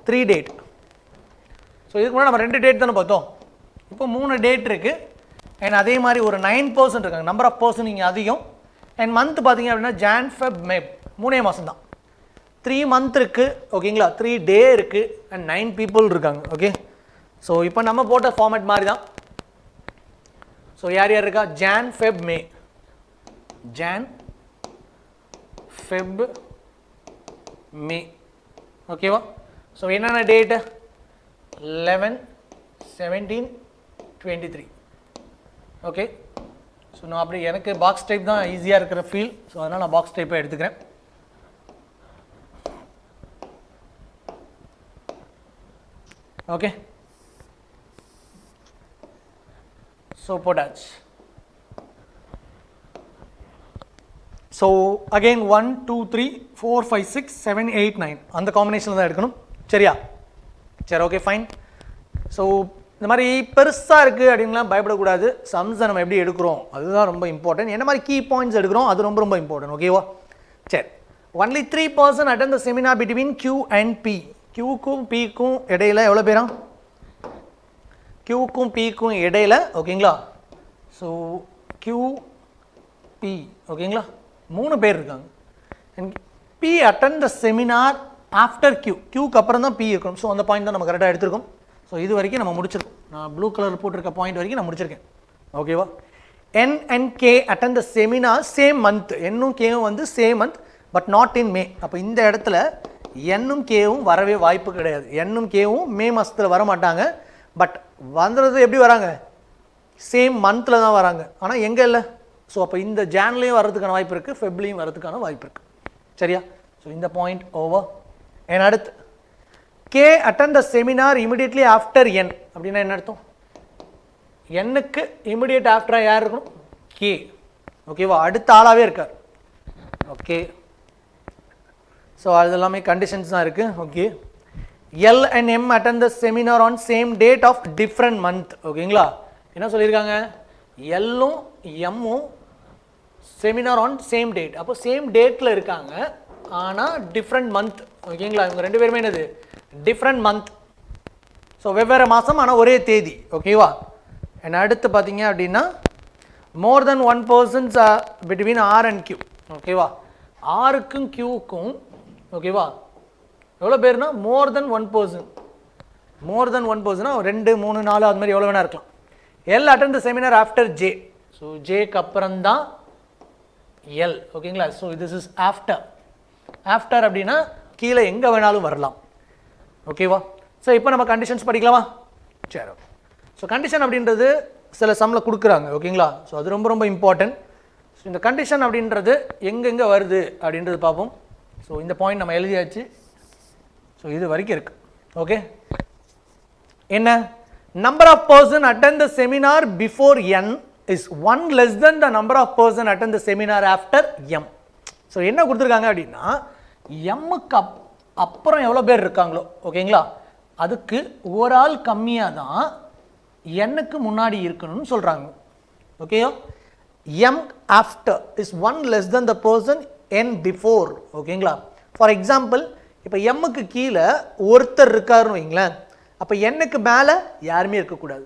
3 டேட். ஸோ இதுக்கு முன்னாடி நம்ம 2 டேட் தானே பார்த்தோம், இப்போ 3 டேட் இருக்குது. அண்ட் அதே மாதிரி ஒரு 9% இருக்காங்க, நம்பர் ஆஃப் பர்சன் இங்கே அதிகம். அண்ட் மந்த் பார்த்தீங்க அப்படின்னா Jan, Feb, May 3 மாதம் தான். 3 மந்த் இருக்குது, ஓகேங்களா. 3 டே இருக்குது அண்ட் 9 people இருக்காங்க, ஓகே. ஸோ இப்போ நம்ம போட்ட ஃபார்மேட் மாதிரி தான். ஸோ யார் யார் இருக்கா? Jan, Feb, May. Jan, Feb, May, ஓகேவா. ஸோ என்னென்ன டேட்டு? 11, 17, 23, ஓகே. ஸோ நான் அப்படி எனக்கு பாக்ஸ் டைப் தான் ஈஸியாக இருக்கிற ஃபீல், ஸோ அதனால் நான் பாக்ஸ் டைப்பை எடுத்துக்கிறேன். ஓகே, ஸோ போட்டாச்சு. ஸோ அகெயின் 1, 2, 3, 4, 5, 6, 7, 8, 9 அந்த காம்பினேஷனில் தான் எடுக்கணும், சரியா. சரி, ஓகே, ஃபைன். ஸோ இந்த மாதிரி பெருசாக இருக்குது அப்படின்லாம் பயப்படக்கூடாது. சம்ஸை நம்ம எப்படி எடுக்கிறோம் அதுதான் ரொம்ப இம்பார்ட்டன்ட். என்ன மாதிரி கீ பாயிண்ட்ஸ் எடுக்கிறோம் அது ரொம்ப ரொம்ப இம்பார்ட்டன்ட், ஓகேவா. சரி, only 3 person attend the seminar between Q and P. Qக்கும் Pக்கும் இடையில எவ்வளோ பேரா? Qக்கும் Pக்கும் இடையில, ஓகேங்களா. ஸோ QP, ஓகேங்களா, 3 பேர் இருக்காங்க. And P attend the seminar after Q. Qக்கு அப்புறம் தான் P இருக்கணும். ஸோ அந்த பாயிண்ட் தான் நம்ம கரெக்டாக எடுத்திருக்கோம். ஸோ இது வரைக்கும் நம்ம முடிச்சிருக்கோம். நான் ப்ளூ கலர் போட்டிருக்க பாயிண்ட் வரைக்கும் நான் முடிச்சிருக்கேன், ஓகேவா. N and K attend the seminar same month. N-ம் K-ம் வந்து same month but not in May. அப்போ இந்த இடத்துல N-ம் K-ம் வரவே வாய்ப்பு கிடையாது. N-ம் K-ம் மே மாதத்தில் வர மாட்டாங்க. பட் வந்துறது எப்படி வராங்க? சேம் மந்தில் தான் வராங்க. ஆனால் எங்கே இல்லை. ஸோ அப்போ இந்த ஜான்லேயும் வர்றதுக்கான வாய்ப்பு இருக்குது, ஃபெப்லேயும் வர்றதுக்கான வாய்ப்பு இருக்குது, சரியா. ஸோ இந்த பாயிண்ட் ஓவர். என் அடுத்து K attend the seminar immediately after N. அப்படின்னா என்ன அர்த்தம்? N-க்கு இமிடியேட் ஆஃப்டராக யார் இருக்கணும்? K, ஓகேவா. அடுத்த ஆளாகவே இருக்கார், ஓகே. ஸோ அது எல்லாமே கண்டிஷன்ஸ் தான் இருக்குது, okay. L and M attend the seminar on same date of different month, ஓகேங்களா. என்ன சொல்லியிருக்காங்க? L-ம் M-ம் செமினார் ஆன் சேம் டேட். அப்போ சேம் டேட்டில் இருக்காங்க ஆனால் டிஃப்ரெண்ட் மந்த், ஓகேங்களா. இவங்க 2 பேருமே என்னது? Different month. ஸோ வெவ்வேறு மாதம் ஆனால் ஒரே தேதி, ஓகேவா. அண்ட் அடுத்து பார்த்தீங்க அப்படின்னா மோர் then 1 person between R and Q, ஓகேவா. ஆருக்கும் Qக்கும், ஓகேவா, எவ்வளோ பேர்னா மோர் தென் 1 person. மோர் தென் 1 personனா 2, 3, 4 அது மாதிரி எவ்வளோ வேணா இருக்கலாம். L attend the seminar after J. So Jக்கு அப்புறம் தான் L, ஓகேங்களா. So this is after. After அப்படின்னா கீழே எங்கே வேணாலும் வரலாம், ஓகேவா. ஸோ இப்போ நம்ம கண்டிஷன்ஸ் படிக்கலாமா? சரி. ஸோ கண்டிஷன் அப்படின்றது சில சம்மில் கொடுக்குறாங்க, ஓகேங்களா. ஸோ அது ரொம்ப ரொம்ப இம்பார்ட்டன்ட். ஸோ இந்த கண்டிஷன் அப்படின்றது எங்கெங்கே வருது அப்படின்றது பார்ப்போம். ஸோ இந்த பாயிண்ட் நம்ம எழுதியாச்சு. ஸோ இது வரைக்கும் இருக்குது, ஓகே. என்ன? number of person attend the seminar before N is 1 less than the number of person attend the seminar after M. So என்ன கொடுத்துருக்காங்க அப்படின்னா எம்முக்கு அப்புறம் எவ்வளோ பேர் இருக்காங்களோ, ஓகேங்களா, அதுக்கு ஒரு ஆள் கம்மியாக தான் N-க்கு முன்னாடி இருக்கணும்னு சொல்கிறாங்க, okay. m after is 1 less than the person n before. ஓகேங்களா. ஃபார் எக்ஸாம்பிள் இப்போ எம்முக்கு கீழே ஒருத்தர் இருக்காருன்னு வைங்களேன், அப்போ எண்ணுக்கு மேலே யாருமே இருக்கக்கூடாது.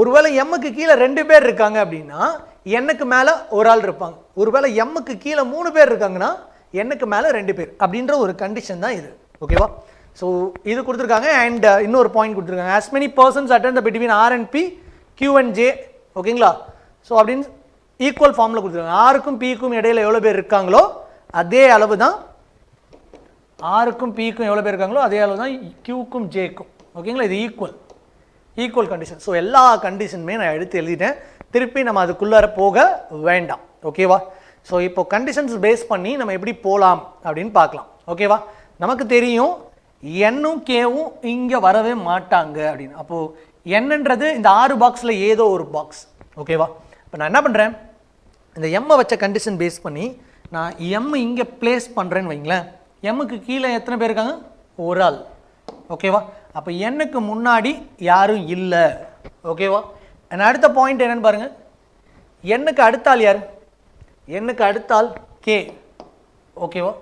ஒருவேளை எம்முக்கு கீழே 2 பேர் இருக்காங்க அப்படின்னா எண்ணுக்கு மேலே ஒரு ஆள் இருப்பாங்க. ஒருவேளை எம்முக்கு கீழே 3 பேர் இருக்காங்கன்னா எண்ணுக்கு மேலே 2 பேர் அப்படின்ற ஒரு கண்டிஷன் தான் இது. ஓகேவா. ஸோ இது கொடுத்துருக்காங்க. அண்ட் இன்னொரு பாயிண்ட் கொடுத்துருக்காங்க, as many persons attend between r and p, q and j. ஓகேங்களா. ஸோ அப்படின்னு ஈக்குவல் ஃபார்மில் கொடுத்துருக்காங்க. ஆருக்கும் பிக்கும் இடையில எவ்வளோ பேர் இருக்காங்களோ அதே அளவு தான் ஆருக்கும் பிக்கும் எவ்வளோ பேர் இருக்காங்களோ அதே அளவு தான் கியூக்கும் ஜேக்கும். ஓகேங்களா. இது ஈக்குவல் கண்டிஷன். ஸோ எல்லா கண்டிஷனுமே நான் எடுத்து எழுதிட்டேன். திருப்பி நம்ம அதுக்குள்ளார போக வேண்டாம். ஓகேவா. ஸோ இப்போ கண்டிஷன்ஸ் பேஸ் பண்ணி நம்ம எப்படி போகலாம் அப்படின்னு பார்க்கலாம். ஓகேவா. நமக்கு தெரியும் என்னும் கேவும் இங்கே வரவே மாட்டாங்க அப்படின்னு. அப்போது என்னன்றது இந்த 6 பாக்ஸில் ஏதோ ஒரு பாக்ஸ். ஓகேவா. இப்போ நான் என்ன பண்ணுறேன், இந்த எம்மை வச்ச கண்டிஷன் பேஸ் பண்ணி நான் எம் இங்கே பிளேஸ் பண்ணுறேன்னு வைங்களேன். எம்முக்கு கீழே எத்தனை பேர் இருக்காங்க, ஒரு ஆள். ஓகேவா. அப்போ எண்ணுக்கு முன்னாடி யாரும் இல்லை. ஓகேவா. அண்ட் அடுத்த பாயிண்ட் என்னன்னு பாருங்கள், எண்ணுக்கு அடுத்த ஆள் யார், எண்ணுக்கு அடுத்த ஆள் கே. ஓகேவா.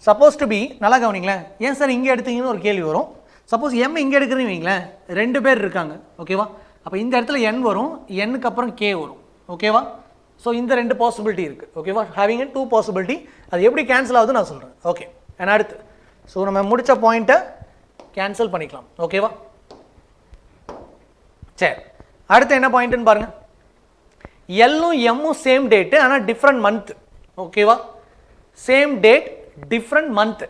சப்போஸ் டு பி, நல்லா கவனிங்களேன், ஏன் சார் இங்கே எடுத்தீங்கன்னு ஒரு கேள்வி வரும். சப்போஸ் எம் இங்கே எடுக்கிறீங்க வைங்களேன், 2 பேர் இருக்காங்க. ஓகேவா. அப்போ இந்த இடத்துல என் வரும், எண்ணுக்கு அப்புறம் கே வரும். ஓகேவா. ஸோ இந்த 2 பாசிபிலிட்டி இருக்குது. ஓகேவா. Having 2 possibility. அது எப்படி கேன்சல் ஆகுது நான் சொல்கிறேன். ஓகே. அண்ட் அடுத்து ஸோ நம்ம முடித்த பாயிண்ட்டை கேன்சல் பண்ணிக்கலாம். ஓகேவா. சரி, அடுத்து என்ன பாயிண்ட்டுன்னு பாருங்கள். எல்லும் எம்மும் சேம் டேட்டு ஆனால் டிஃப்ரெண்ட் மந்த். ஓகேவா. Same date different month.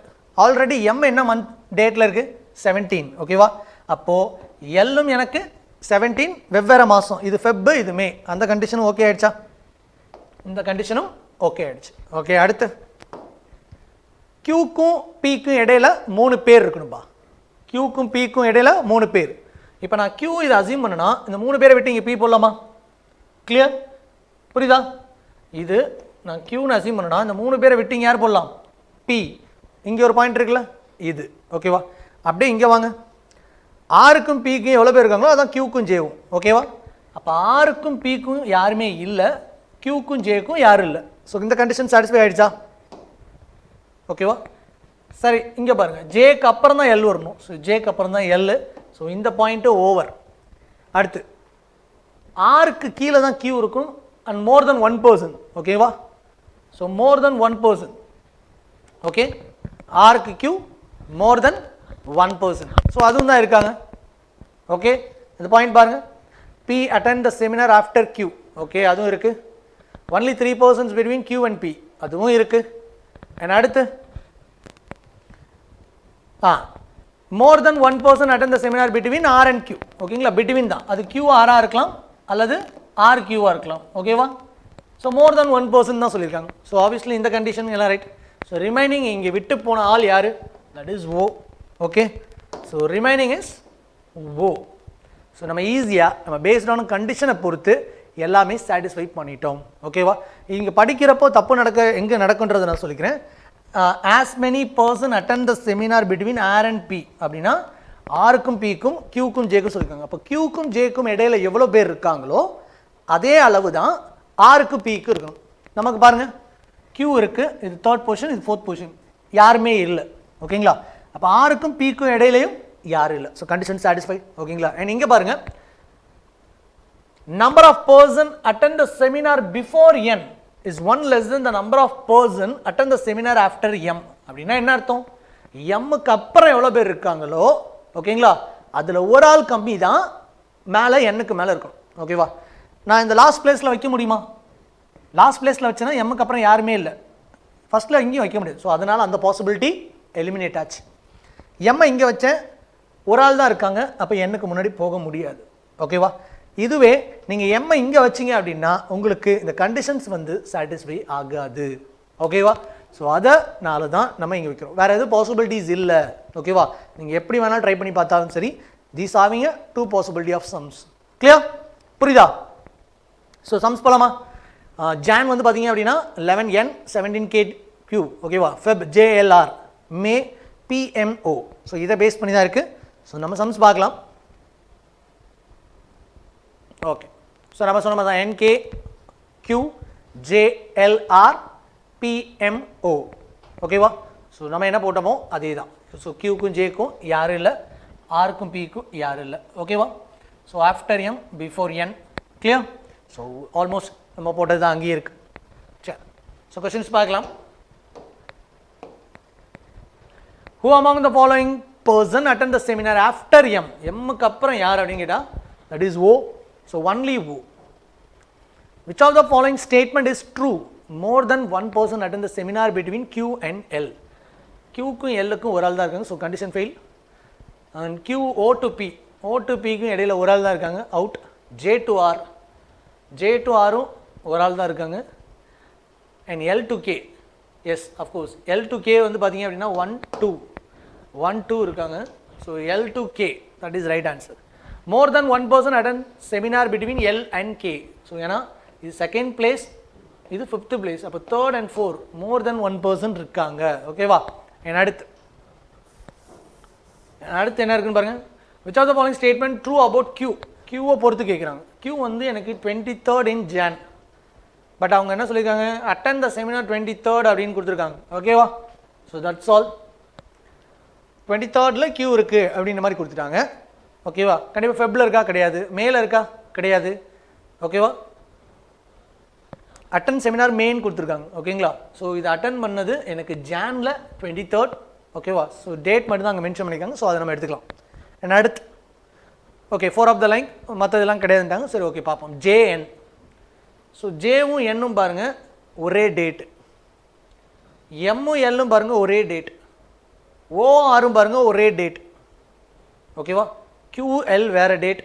Already M என்ன மந்த் டேட்டில் இருக்குது, 17. ஓகேவா. அப்போது எல்லும் எனக்கு 17 வெவ்வேறு மாதம். இது ஃபெப், இது மே. அந்த கண்டிஷனும் ஓகே ஆயிடுச்சா, இந்த கண்டிஷனும் ஓகே ஆயிடுச்சு. ஓகே. அடுத்து கியூக்கும் பிக்கும் இடையில 3 பேர் இருக்கணும்பா. கியூக்கும் பிக்கும் இடையில 3 பேர். இப்போ நான் கியூ இதை அசியூம் பண்ணனா இந்த 3 பேரை விட்டு இங்கே பி போடலாமா, கிளியர், புரியுதா. இது நான் கியூன்னு அசியூம் பண்ணனா இந்த 3 பேரை விட்டு இங்கே யார் போடலாம், பி. இங்கே ஒரு பாயிண்ட் இருக்குல்ல, இது. ஓகேவா. அப்படியே இங்கே வாங்க, ஆருக்கும் பிக்கும் எவ்வளோ பேர் இருக்காங்களோ அதான் கியூக்கும் ஜேவும். ஓகேவா. அப்போ ஆருக்கும் பிக்கும் யாருமே இல்லை, கியூக்கும் ஜேக்கும் யாரும் இல்லை. ஸோ இந்த கண்டிஷன் சாட்டிஸ்ஃபை ஆகிடுச்சா. ஓகேவா. சரி, இங்கே பாருங்கள், ஜேக்கு அப்புறம் தான் எல் வரணும். ஸோ ஜேக்கு அப்புறம் தான் எல். ஸோ இந்த பாயிண்ட்டு ஓவர். அடுத்து ஆருக்கு கீழே தான் கியூ இருக்கும் அண்ட் மோர் தென் 1 person. ஓகேவா. So more then 1 person. Okay. ஆருக்கு கியூ மோர் தென் 1 person. ஸோ அதுவும் தான் இருக்காங்க. ஓகே. இந்த பாயிண்ட் பாருங்கள், B attend the seminar after Q. Okay, அதுவும் இருக்குது. Only 3 persons between Q and P, அதுவும் இருக்குது. அண்ட் அடுத்து more then 1 person attend the seminar between R and Q. ஓகேங்களா. பிட்வீன் தான், அது கியூ ஆராக இருக்கலாம் அல்லது ஆர் கியூவாக இருக்கலாம். ஓகேவா. ஸோ மோர் தென் 1 person தான் சொல்லியிருக்காங்க. ஸோ ஆப்வியஸ்லி இந்த கண்டிஷன் எல்லாம் ரைட். ஸோ ரிமைனிங் இங்கே விட்டு போன ஆள் யார், that is O. Okay. So remaining is O. So நம்ம ஈஸியாக நம்ம பேஸ்டான கண்டிஷனை பொறுத்து எல்லாமே சாட்டிஸ்ஃபை பண்ணிட்டோம். ஓகேவா. இங்கே படிக்கிறப்போ தப்பு எங்கே நடக்குன்றதை நான் சொல்லிக்கிறேன். as many person attend the seminar between R and P அப்படின்னா ஆருக்கும் பிக்கும் கியூக்கும் ஜேக்கும் சொல்லியிருக்காங்க. அப்போ கியூக்கும் ஜேக்கும் இடையில எவ்வளோ பேர் இருக்காங்களோ அதே அளவு தான் ஆருக்கு பிக்கு இருக்கணும். நமக்கு பாருங்கள், கியூ இருக்குது, இது 3rd பொசிஷன், இது 4th பொசிஷன், யாருமே இல்லை. ஓகேங்களா. அப்போ ஆருக்கும் பிக்கும் இடையிலையும் யாரும் இல்லை. So condition satisfy. ஓகேங்களா. அண்ட் இங்கே பாருங்கள், number of person attend the seminar before n is 1 less than the number of person attend the seminar after m. அப்படின்னா என்ன அர்த்தம், எம்முக்கு அப்புறம் எவ்வளோ பேர் இருக்காங்களோ ஓகேங்களா அதில் ஒரு ஆள் கம்மி தான் மேலே எண்ணுக்கு மேலே இருக்கணும். ஓகேவா. நான் இந்த லாஸ்ட் பிளேஸில் வைக்க முடியுமா, லாஸ்ட் பிளேஸில் வச்சேன்னா எம்முக்கு அப்புறம் யாருமே இல்லை, ஃபஸ்ட்டில் இங்கேயும் வைக்க முடியாது. ஸோ அதனால் அந்த பாசிபிலிட்டி எலிமினேட் ஆச்சு. எம்மை இங்கே வச்சேன், ஒரு ஆள் தான் இருக்காங்க, அப்போ எண்ணுக்கு முன்னாடி போக முடியாது. ஓகேவா. இதுவே நீங்கள் எம்மை இங்கே வச்சிங்க அப்படின்னா உங்களுக்கு இந்த கண்டிஷன்ஸ் வந்து சாட்டிஸ்ஃபை ஆகாது. ஓகேவா. ஸோ அதனால தான் நம்ம இங்கே வைக்கிறோம், வேறு எதுவும் பாசிபிலிட்டிஸ் இல்லை. ஓகேவா. நீங்கள் எப்படி வேணாலும் ட்ரை பண்ணி பார்த்தாலும் சரி, these having 2 possibility of sums. Clear, புரியுதா. ஸோ சம்ஸ் போலாமா. ஜான் வந்து பார்த்தீங்க அப்படின்னா 11N 17KQ. ஓகேவா. Feb JLR, May PMO. So இதை பேஸ் பண்ணி தான் இருக்குது. ஸோ நம்ம சம்ஸ் பார்க்கலாம். ஓகே. ஸோ நம்ம சொன்ன மாதிரி தான் NK Q, J, L, R, P, M, O. ஓகேவா? ஸோ நம்ம என்ன போட்டோமோ அதே தான். ஸோ Qக்கும் Jக்கும் யாரும் இல்லை, Rக்கும் Pக்கும் யாரும் இல்லை. ஓகேவா? So after M before N. Clear? So almost நம்ம போட்டது தான் அங்கேயே இருக்கு. சரி, ஸோ கொஸ்டின்ஸ் பார்க்கலாம். Who among the following person attend the seminar after M? M-க்கு அப்புறம் யார் அப்படின்னு கேட்டால் that is O. So only O. Which of the following statement is true? More than one person attend the seminar between Q and L. Qக்கும் Lக்கும் ஒரு ஆள் தான் இருக்காங்க. So condition fail. And Q O to P, O to Pக்கும் இடையில ஒரு ஆள் தான் இருக்காங்க, out. J to R, J to Rரும் ஒரு ஆள் தான் இருக்காங்க. And L to K, yes of course L to K வந்து பார்த்தீங்க அப்படின்னா 1 2 இருக்காங்க. So L to K, that is right answer. More then one person attend seminar between L and K. So ஏன்னா இது செகண்ட் பிளேஸ், இது ஃபிஃப்த் பிளேஸ், அப்போ third and four more then one person இருக்காங்க. ஓகேவா? என் அடுத்து என்ன இருக்குன்னு பாருங்க. Which of the following statement true about Q? Qவை பொறுத்து கேட்குறாங்க. Q வந்து எனக்கு 23rd in Jan, பட் அவங்க என்ன சொல்லியிருக்காங்க, அட்டன் த செமினார் 23rd அப்படின்னு கொடுத்துருக்காங்க. ஓகேவா? So that's all. 23rd Q இருக்குது அப்படின்ற மாதிரி கொடுத்துட்டாங்க. ஓகேவா? கண்டிப்பாக ஃபெப்ல இருக்கா? கிடையாது. மேலே இருக்கா? கிடையாது. ஓகேவா? அட்டன் செமினார் மெயின் கொடுத்துருக்காங்க. ஓகேங்களா? ஸோ இது அட்டன் பண்ணது எனக்கு ஜானில் 23rd. ஓகேவா? ஸோ டேட் மட்டும் தான் அங்கே மென்ஷன் பண்ணியிருக்காங்க. ஸோ அதை நம்ம எடுத்துக்கலாம். என்ன அடுத்து? ஓகே, 4 ஆஃப் த லைன், மற்றதெல்லாம் கிடையாதுட்டாங்க. சரி, ஓகே பார்ப்போம். JN. ஸோ ஜேவும் என்னும் பாருங்கள் ஒரே டேட்டு, எம்மும் எல்லும் பாருங்கள் ஒரே டேட், ஓஆரும் பாருங்கள் ஒரே டேட். ஓகேவா? QL வேறு டேட்,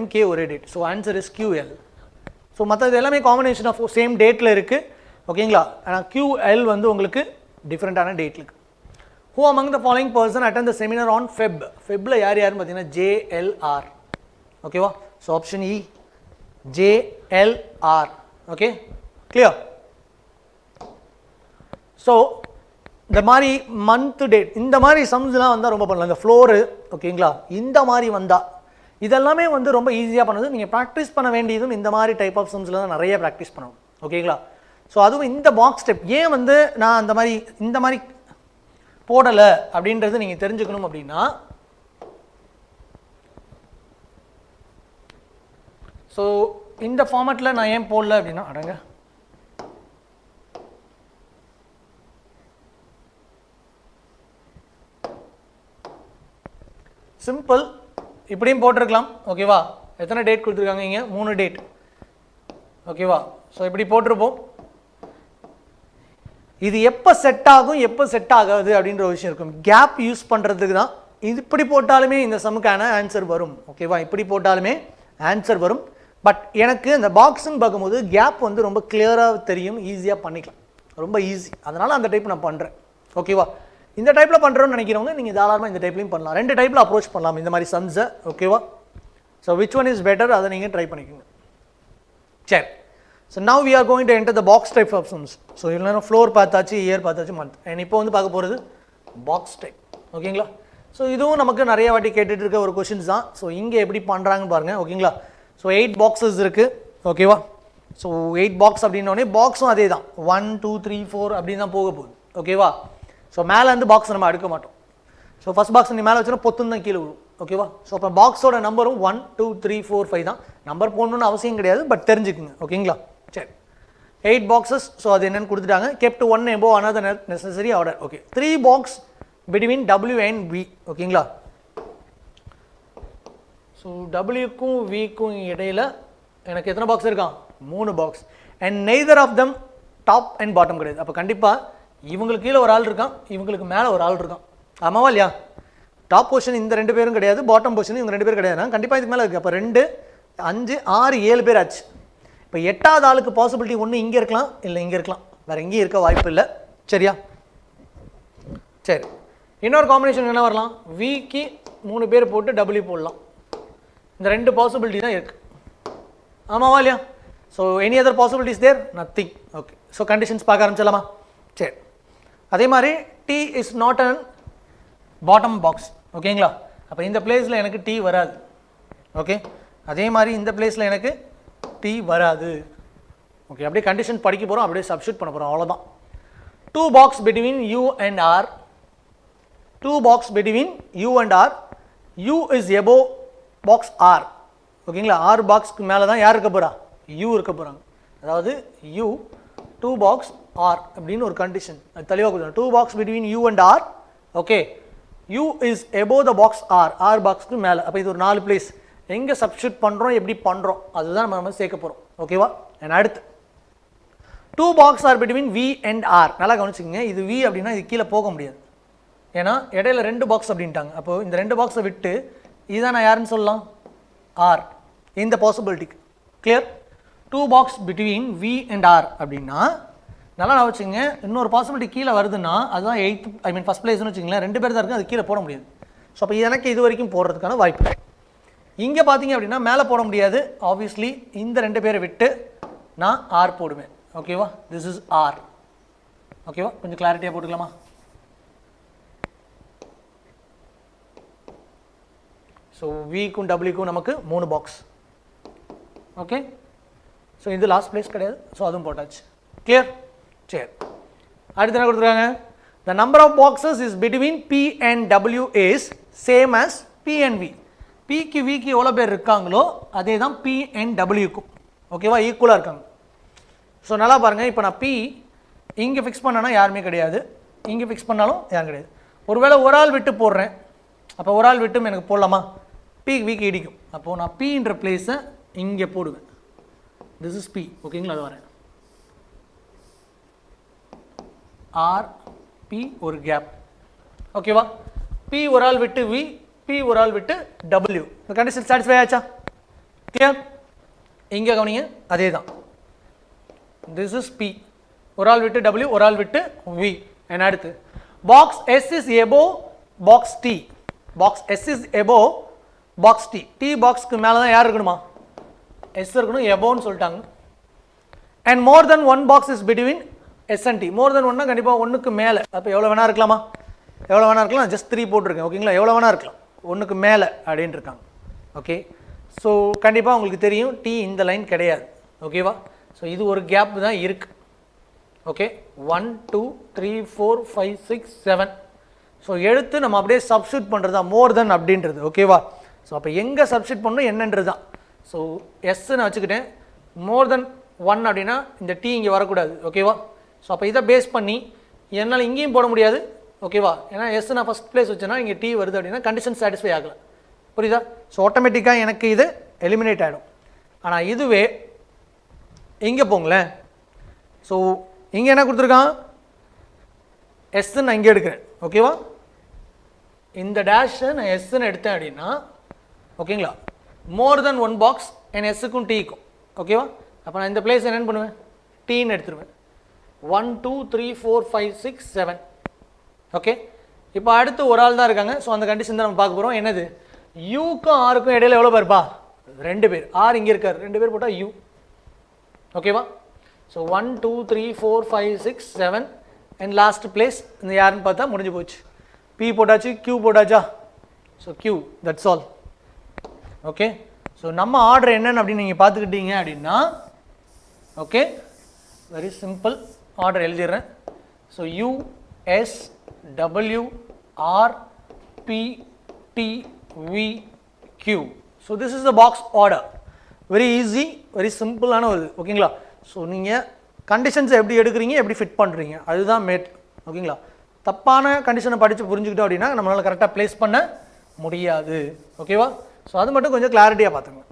MK ஒரே date. So answer is QL. So மற்றது எல்லாமே காம்பினேஷன் ஆஃப் சேம் டேட்டில் இருக்குது. ஓகேங்களா? ஆனால் QL வந்து உங்களுக்கு டிஃப்ரெண்ட்டான டேட்டில் இருக்குது. Who among the following person attend the seminar on Feb? Febல யாருன்னு பார்த்தீங்கன்னா JLR. ஓகேவா? ஸோ ஆப்ஷன் இ JLR. Okay, clear? ஸோ இந்த மாதிரி மந்த் டேட், இந்த மாதிரி சம்ஸ்லாம் வந்தால் ரொம்ப பண்ணலாம். இந்த ஃப்ளோரு, ஓகேங்களா, இந்த மாதிரி வந்தால் இதெல்லாமே வந்து ரொம்ப ஈஸியாக பண்ணுது. நீங்கள் ப்ராக்டிஸ் பண்ண வேண்டியதும் இந்த மாதிரி டைப் ஆஃப் சம்ஸில் தான் நிறைய ப்ராக்டிஸ் பண்ணணும். ஓகேங்களா? ஸோ அதுவும் இந்த பாக்ஸ் ஸ்டெப் ஏன் வந்து நான் இந்த மாதிரி போடலை அப்படின்றது நீங்கள் தெரிஞ்சுக்கணும். அப்படின்னா ஸோ இந்த ஃபார்மேட்டில் நான் ஏன் போடல அப்படின்னா, அடங்க, சிம்பிள், இப்படியும் போட்டிருக்கலாம். ஓகேவா? எத்தனை டேட் கொடுத்துருக்காங்க இங்கே? 3 டேட். ஓகேவா? ஸோ இப்படி போட்டிருப்போம். இது எப்போ செட் ஆகும் எப்போ செட் ஆகாது அப்படின்ற ஒரு விஷயம் இருக்கும். கேப் யூஸ் பண்ணுறதுக்கு தான். இது இப்படி போட்டாலுமே இந்த சமுக்கான ஆன்சர் வரும். ஓகேவா? இப்படி போட்டாலுமே ஆன்சர் வரும். பட் எனக்கு இந்த பாக்ஸுன்னு பார்க்கும்போது கேப் வந்து ரொம்ப கிளியராக தெரியும், ஈஸியாக பண்ணிக்கலாம், ரொம்ப ஈஸி. அதனால் அந்த டைப் நான் பண்ணுறேன். ஓகேவா? இந்த டைப்பில் பண்ணுறோன்னு நினைக்கிறவங்க நீங்கள் தாராளமாக இந்த டைப்லையும் பண்ணலாம். 2 டைப்பில் அப்ரோச் பண்ணலாம் இந்த மாதிரி சம்ஸை. ஓகேவா? So which one is better, அதை நீங்கள் ட்ரை பண்ணிக்கோங்க. சரி, so now we are going to enter the box type of sums. So இல்லைனா ஃப்ளோர் பார்த்தாச்சு, இயர் பார்த்தாச்சு, மந்த். அண்ட் இப்போ வந்து பார்க்க போகிறது பாக்ஸ் டைப். ஓகேங்களா? ஸோ இதுவும் நமக்கு நிறைய வாட்டி கேட்டுட்டு இருக்க ஒரு கொஷின்ஸ் தான். ஸோ இங்கே எப்படி பண்ணுறாங்கன்னு பாருங்கள். ஓகேங்களா? ஸோ 8 பாக்ஸஸ் இருக்குது. ஓகேவா? ஸோ 8 பாக்ஸ் அப்படின்னோடனே பாக்ஸும் அதே தான், 1 2 3 4 அப்படின்னு தான் போக போகுது. ஓகேவா? ஸோ மேலேருந்து பாக்ஸ் நம்ம அடுக்க மாட்டோம். ஸோ ஃபஸ்ட் பாக்ஸ் நீ மேலே வச்சுன்னா பொத்துன்னு தான் கீழே விழும். ஓகேவா? ஸோ அப்போ பாக்ஸோட நம்பரும் 1 2 3 4 5 தான். நம்பர் போடணுன்னு அவசியம் கிடையாது, பட் தெரிஞ்சுக்குங்க. ஓகேங்களா? சரி, 8 பாக்ஸஸ். ஸோ அது என்னென்னு கொடுத்துட்டாங்க. Kept 1 above another necessary order. Okay, 3 box between W and V. ஓகேங்களா? ஸோ டபிள்யூக்கும் விக்கும் இடையில் எனக்கு எத்தனை பாக்ஸ் இருக்கான்? 3 box. And neither of them top and bottom கிடையாது. அப்போ கண்டிப்பாக இவங்களுக்கு கீழே ஒரு ஆள் இருக்கான், இவங்களுக்கு மேலே ஒரு ஆள் இருக்கான். ஆமாவா இல்லையா? டாப் பொசிஷன் இந்த 2 பேரும் கிடையாது, பாட்டம் பொசிஷன் இவங்க 2 பேர் கிடையாது. கண்டிப்பாக இதுக்கு மேலே இருக்குது. அப்போ 2 5 6 7 பேர் ஆச்சு. இப்போ 8வது ஆளுக்கு பாசிபிலிட்டி ஒன்று இங்கே இருக்கலாம், இல்லை இங்கே இருக்கலாம், வேறு எங்கேயும் இருக்க வாய்ப்பு இல்லை. சரியா? சரி, இன்னொரு காம்பினேஷன் என்ன வரலாம்? விக்கு 3 பேர் போட்டு டபிள்யூ போடலாம். இந்த 2 பாசிபிலிட்டி தான் இருக்குது. ஆமாவா இல்லையா? So any other possibilities there? Nothing. Okay, so conditions பார்க்க ஆரம்பிச்சலாமா? சரி, அதே மாதிரி T is not an bottom box. ஓகேங்களா? அப்போ இந்த பிளேஸில் எனக்கு டி வராது. ஓகே, அதே மாதிரி இந்த பிளேஸில் எனக்கு டி வராது. ஓகே, அப்படியே கண்டிஷன் படிக்க போகிறோம், அப்படியே சப்ஸ்டியூட் பண்ண போகிறோம், அவ்வளோதான். 2 box between U and R. 2 box between U and R. U is above box R. ஓகேங்களா, R பாக்ஸ்க்கு மேலே தான் யார் இருக்க போகிறா? U இருக்க போகிறாங்க. அதாவது U 2 box R அப்படின்னு ஒரு கண்டிஷன் அது தெளிவாக கொடுத்துருங்க. 2 box between U and R. Okay, U is above the box R. R பாக்ஸ்க்கு மேலே. அப்போ இது ஒரு 4 பிளேஸ். எங்கே சப்ஸ்டியூட் பண்ணுறோம், எப்படி பண்ணுறோம், அதுதான் நம்ம சேர்க்க போகிறோம். ஓகேவா? அண்ட் அடுத்து 2 box are between V and R. நல்லா கவனிச்சுக்கங்க, இது V அப்படின்னா இது கீழே போக முடியாது, ஏன்னா இடையில 2 பாக்ஸ் அப்படின்ட்டாங்க. அப்போ இந்த 2 பாக்ஸை விட்டு இதான் நான் யாருன்னு சொல்லலாம்? R. இந்த பாசிபிலிட்டிக்கு clear. 2 box between V and R அப்படின்னா நல்லா நான் வச்சுங்க, இன்னொரு பாசிபிலிட்டி கீழே வருதுன்னா அதுதான் 8th ஃபர்ஸ்ட் பிளேஸ்னு வச்சுங்களேன். 2 பேர் தான் இருக்குது, அது கீழே போட முடியாது. ஸோ அப்போ எனக்கு இது வரைக்கும் போடுறதுக்கான வாய்ப்பு. இங்கே பார்த்தீங்க அப்படின்னா மேலே போட முடியாது, ஆப்வியஸ்லி இந்த 2 பேரை விட்டு நான் R போடுவேன். ஓகேவா? This is R. ஓகேவா? கொஞ்சம் கிளாரிட்டியாக போட்டுக்கலாமா? ஸோ விக்கும் டபிள்யூக்கும் நமக்கு 3 பாக்ஸ். ஓகே, ஸோ இது லாஸ்ட் பிளேஸ் கிடையாது, ஸோ அதுவும் போட்டாச்சு. கிளியர்? சரி, அடுத்து என்ன கொடுத்துருக்காங்க? The number of boxes is between P and W is same as P and V. பிக்கு விக்கு எவ்வளோ பேர் இருக்காங்களோ அதே தான் P and Wக்கும். ஓகேவா? ஈக்குவலாக இருக்காங்க. ஸோ நல்லா பாருங்கள், இப்போ நான் P இங்கே ஃபிக்ஸ் பண்ணேன்னா யாருமே கிடையாது, இங்கே ஃபிக்ஸ் பண்ணாலும் யாரும் கிடையாது. ஒருவேளை ஒரு ஆள் விட்டு போடுறேன், அப்போ ஒரு ஆள் விட்டும் எனக்கு போடலாமா? P விக்கு இடிக்கும். அப்போது நான் Pன்ற பிளேஸை இங்கே போடுவேன். This is P. ஓகேங்களா? அது வரேன் R P ஒரு கேப். ஓகேவா? P ஒரு ஆள் விட்டு V, P ஒரு ஆள் விட்டு W. இந்த கண்டிஷன் சாட்டிஸ்ஃபை ஆச்சா? கிளியர்? இங்கே கவனிங்க, அதே தான். This is P. ஒரு ஆள் விட்டு W, ஒரு ஆள் விட்டு V. and அடுத்து box S is above box T. Box S is above box T. T பாக்ஸ்க்கு மேலே தான் யார் இருக்கணுமா? S இருக்கணும், above சொல்லிட்டாங்க. and more than one box is between S and T. more than ஒன்னா கண்டிப்பாக ஒன்றுக்கு மேலே. அப்போ எவ்வளோ வேணா இருக்கலாமா? எவ்வளோ வேணா இருக்கலாம், ஜஸ்ட் 3 போட்டிருக்கேன். ஓகேங்களா? எவ்வளோ வேணா இருக்கலாம், ஒன்றுக்கு மேலே அப்படின்னு இருக்காங்க. ஓகே, ஸோ கண்டிப்பாக உங்களுக்கு தெரியும் T இந்த லைன் கிடையாது. ஓகேவா? ஸோ இது ஒரு கேப் தான் இருக்குது. ஓகே, 1 2 3 4 5 6 7. ஸோ எடுத்து நம்ம அப்படியே சப்ஸ்டியூட் பண்ணுறது தான் மோர் தென் அப்படின்றது. ஓகேவா? ஸோ அப்போ எங்கே சப்ஸ்டியூட் பண்ணணும் என்னன்றது தான். ஸோ எஸ்ன்னு வச்சுக்கிட்டேன், மோர் தென் 1 அப்படின்னா இந்த T இங்கே வரக்கூடாது. ஓகேவா? ஸோ அப்போ இதை பேஸ் பண்ணி என்னால் இங்கேயும் போட முடியாது. ஓகேவா? ஏன்னா எஸ் நான் ஃபஸ்ட் பிளேஸ் வச்சேன்னா இங்கே T வருது அப்படின்னா கண்டிஷன் சாட்டிஸ்ஃபை ஆகலை. புரியுதா? ஸோ ஆட்டோமேட்டிக்காக எனக்கு இது எலிமினேட் ஆகிடும். ஆனால் இதுவே இங்கே போங்களேன். ஸோ இங்கே என்ன கொடுத்துருக்கான்? எஸ்ன்னு நான் இங்கே எடுக்கிறேன். ஓகேவா? இந்த டேஷை நான் எஸ்ன்னு எடுத்தேன் அப்படின்னா ஓகேங்களா, மோர் தென் 1 பாக்ஸ் என் எஸ்ஸுக்கும் Tக்கும். ஓகேவா? அப்போ நான் இந்த பிளேஸ் என்னென்னு பண்ணுவேன்? Tன்னு எடுத்துருவேன். 1 2 3 4 5 6 7. ஓகே, இப்போ அடுத்து ஒரு ஆள் தான் இருக்காங்க. ஸோ அந்த கண்டிஷன் தான் நம்ம பார்க்க போகிறோம். என்னது? யூக்கும் ஆருக்கும் இடையில எவ்வளோ பேர்ப்பா? 2 பேர். ஆர் இங்கே இருக்கார், 2 பேர் போட்டால் யூ. ஓகேவா? ஸோ 1 2 3 4 5 6 7 அண்ட் லாஸ்ட் பிளேஸ் இந்த யாருன்னு பார்த்தா முடிஞ்சு போச்சு. P போட்டாச்சு, Q போட்டாச்சா? So Q, that's all. Okay, so நம்ம ஆர்டர் என்னென்னு அப்படின்னு நீங்கள் பார்த்துக்கிட்டீங்க அப்படின்னா ஓகே, வெரி சிம்பிள் ஆர்டர் எழுதிடுறேன். So U S W R P T V Q. So this is the box order. Very easy, very சிம்பிளான ஒரு. ஓகேங்களா? ஸோ நீங்கள் கண்டிஷன்ஸை எப்படி எடுக்கிறீங்க, எப்படி ஃபிட் பண்ணுறீங்க, அதுதான் மேட். ஓகேங்களா? தப்பான கண்டிஷனை படித்து புரிஞ்சுக்கிட்டோம் அப்படின்னா நம்மளால் கரெக்டாக ப்ளேஸ் பண்ண முடியாது. ஓகேவா? ஸோ அது மட்டும் கொஞ்சம் கிளாரிட்டியாக பார்த்துங்க.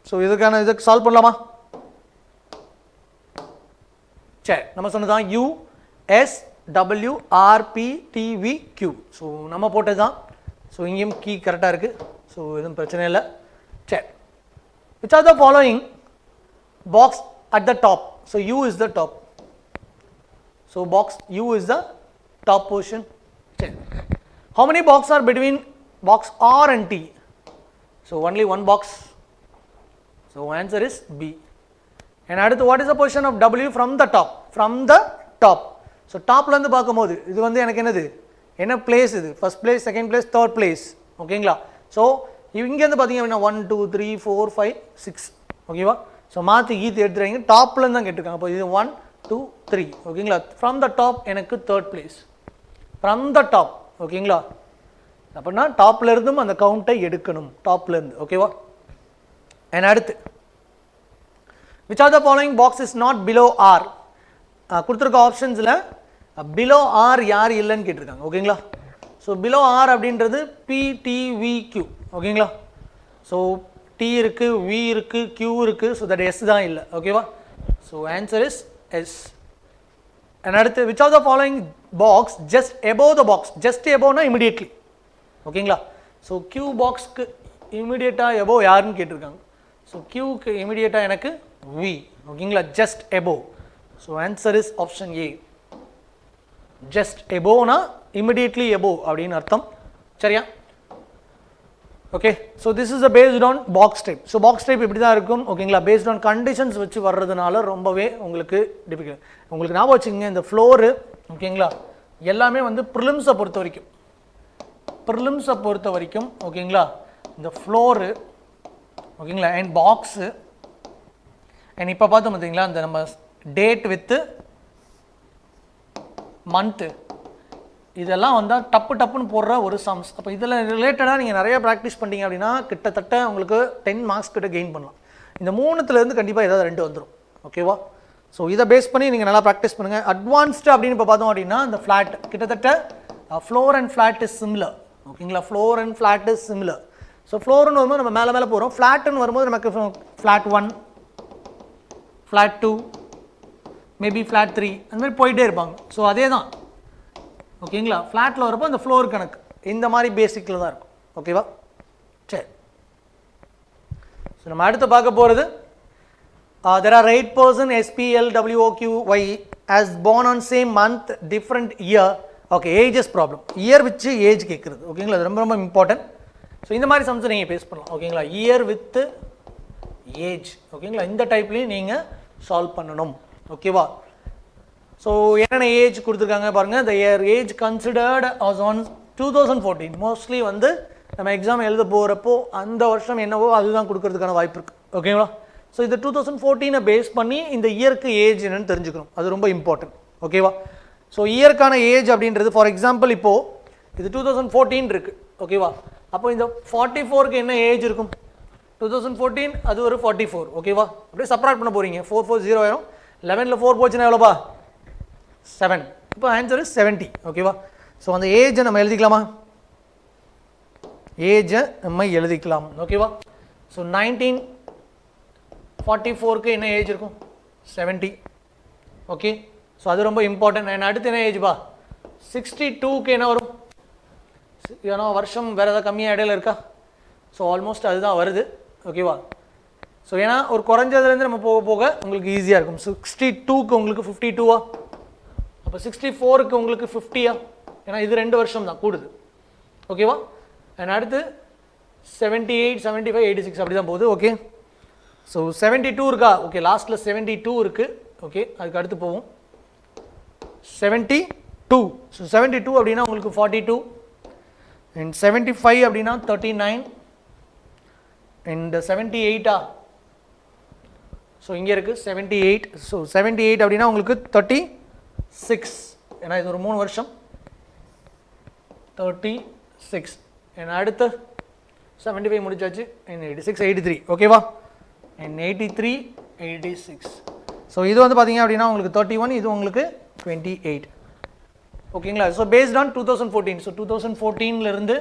ஸோ இதுக்கான இதுக்கு சால்வ் பண்ணலாமா? சரி, நம்ம சொன்னதான் U S W R P T V Q. So நம்ம போட்டது தான். ஸோ இங்கேயும் கீ கரெக்டாக இருக்குது. ஸோ எதுவும் பிரச்சனை இல்லை. சரி, which are the following box at the top? So U is the top. So box U is the top portion. Check. How many boxes are between box R and T? So only one box. So answer is B. And அடுத்து what is the position of W from the top? From the top. So topல இருந்து பார்க்கும்போது இது வந்து எனக்கு என்னது, என்ன place இது? First place, second place, third place. ஓகேங்களா? ஸோ இங்கேருந்து பார்த்தீங்க அப்படின்னா 1 2 3 4 5 6. ஓகேவா? ஸோ மாற்றி கீத்து எடுத்துறாங்க, டாப்லேருந்து தான் கேட்டிருக்காங்க. அப்போ இது 1 2 3 ஓகேங்களா. ஃப்ரம் த டாப் எனக்கு 3rd place, from the top ஓகேங்களா. அப்படின்னா டாப்ல இருந்தும் அந்த கவுண்டை எடுக்கணும், டாப்ல இருந்து ஓகேவா. அண்ட் அடுத்து which of the following box is not below R, கொடுத்துருக்க ஆப்ஷன்ஸில் பிலோ ஆர் யார் இல்லைன்னு கேட்டிருக்காங்க ஓகேங்களா. ஸோ பிலோ ஆர் அப்படின்றது PTVQ ஓகேங்களா. ஸோ T இருக்குது, V இருக்குது, Q இருக்குது, ஸோ தட் S தான் இல்லை ஓகேவா. So answer is S. And அடுத்து which of the following box just above the box, just aboveனா immediately ஓகேங்களா. ஸோ Q பாக்ஸ்க்கு இமிடியேட்டாக above யாருன்னு கேட்டிருக்காங்க. ஸோ Qக்கு இமிடியேட்டாக எனக்கு V ஓகேங்களா, just above. So answer is option A. just aboveனா immediately above அப்படின்னு அர்த்தம், சரியா. Okay, so this is based on box type. So box type இப்படி தான் இருக்கும் ஓகேங்களா. பேஸ்ட் ஆன் கண்டிஷன்ஸ் வச்சு வர்றதுனால ரொம்பவே உங்களுக்கு டிஃபிகல்ட். உங்களுக்கு ஞாபகம் வச்சுக்கோங்க, இந்த ஃப்ளோரு ஓகேங்களா எல்லாமே வந்து ப்ரிலிம்ஸை பொறுத்த வரைக்கும் ஓகேங்களா, இந்த ஃப்ளோரு ஓகேங்களா அண்ட் பாக்ஸு அண்ட் இப்போ பார்த்தோம் பார்த்தீங்களா இந்த நம்ம டேட் வித்து மந்த்து இதெல்லாம் வந்தால் டப்புன்னு போடுற ஒரு சம்ஸ். அப்போ இதில் ரிலேட்டடாக நீங்கள் நிறைய ப்ராக்டிஸ் பண்ணிங்க அப்படின்னா கிட்டத்தட்ட உங்களுக்கு 10 மார்க்ஸ் கிட்ட கெயின் பண்ணலாம். இந்த 3த்துலேருந்து கண்டிப்பாக ஏதாவது 2 வந்துடும் ஓகேவா. ஸோ இதை பேஸ் பண்ணி நீங்கள் நல்லா ப்ராக்டிஸ் பண்ணுங்கள். அட்வான்ஸ்டு அப்படின்னு இப்போ பார்த்தோம் அப்படின்னா இந்த ஃப்ளாட் கிட்டத்தட்ட floor and flat is similar ஓகேங்களா. Floor and flat is similar. So ஃப்ளோர்னு வரும்போது நம்ம மேலே போகிறோம், ஃப்ளாட்டுன்னு வரும்போது நமக்கு ஃப்ளாட் 1, ஃப்ளாட் 2, மேபி ஃப்ளாட் 3 அந்த மாதிரி போயிட்டே இருப்பாங்க. ஸோ அதே தான் ஓகேங்களா. ஃப்ளாட்டில் வரப்போ அந்த ஃப்ளோர் கணக்கு இந்த மாதிரி பேசிக்கில் தான் இருக்கும் ஓகேவா. சரி, ஸோ நம்ம அடுத்து பார்க்க போகிறது there are 8 person SPLWOQY as born on same month different year. Okay, ages problem, year வச்சு ஏஜ் கேட்குறது ஓகேங்களா. அது ரொம்ப இம்பார்ட்டன்ட். ஸோ இந்த மாதிரி சம்ஸ் நீங்கள் பேஸ் பண்ணலாம் ஓகேங்களா. இயர் வித்து ஏஜ் ஓகேங்களா, இந்த டைப்லேயும் நீங்கள் சால்வ் பண்ணணும் ஓகேவா. ஸோ என்னென்ன ஏஜ் கொடுத்துருக்காங்க பாருங்கள். the year age considered as on 2014. Mostly வந்து நம்ம எக்ஸாம் எழுத போகிறப்போ அந்த வருஷம் என்னவோ அதுதான் கொடுக்கறதுக்கான வாய்ப்பு இருக்குது ஓகேங்களா. ஸோ இந்த 2014 பேஸ் பண்ணி இந்த இயருக்கு ஏஜ் என்னன்னு தெரிஞ்சுக்கணும், அது ரொம்ப இம்பார்ட்டன்ட் ஓகேவா. ஸோ இயருக்கான ஏஜ் அப்படின்றது ஃபார் எக்ஸாம்பிள் இப்போது இது 2014 இருக்குது ஓகேவா. அப்போ இந்த 44க்கு என்ன ஏஜ் இருக்கும், 2014 அது ஒரு 44 ஓகேவா. அப்படியே சப்ராக்ட் பண்ண போகிறீங்க, 440 ஆயிரும். 11ல் 4 போச்சுன்னா எவ்வளோப்பா 7. இப்போ ஆன்சர் இஸ் 70 ஓகேவா. ஸோ அந்த ஏஜை நம்ம எழுதிக்கலாமா, ஏஜை நம்ம எழுதிக்கலாம் ஓகேவா. ஸோ 1944க்கு என்ன ஏஜ் இருக்கும் 70 ஓகே. ஸோ அது ரொம்ப இம்பார்ட்டன்ட். அண்ட் அடுத்து என்ன ஏஜ்பா 62க்கு என்ன வரும், ஏன்னா வருஷம் வேறு ஏதாவது கம்மியாக இடையில இருக்கா. ஸோ ஆல்மோஸ்ட் அதுதான் வருது ஓகேவா. ஸோ ஏன்னா ஒரு குறைஞ்சதுலேருந்து நம்ம போக உங்களுக்கு ஈஸியாக இருக்கும். 62க்கு உங்களுக்கு 52வா, அப்போ 64க்கு உங்களுக்கு 50யா, ஏன்னா இது 2 வருஷம் தான் கூடுது ஓகேவா. அண்ட் அடுத்து 78, 75, 86 அப்படி தான் போகுது ஓகே. ஸோ 72 இருக்கா, ஓகே லாஸ்ட்டில் 72 இருக்குது ஓகே. அதுக்கு அடுத்து போவோம் 72. ஸோ 72 அப்படின்னா உங்களுக்கு 42 அண்ட் 75 அப்படின்னா 39 அண்ட் 78ஆ. ஸோ இங்கே இருக்குது 78. ஸோ 78 அப்படின்னா உங்களுக்கு 36, ஏன்னா இது ஒரு 3 வருஷம் 36. அண்ட் அடுத்து 75 முடிச்சாச்சு அண்ட் 86, 83 ஓகேவா. அண்ட் 83, 86. ஸோ இது வந்து பார்த்தீங்க அப்படின்னா உங்களுக்கு 31, இது உங்களுக்கு 28 ஓகேங்களா. So based on 2014. ஸோ 2014லேருந்து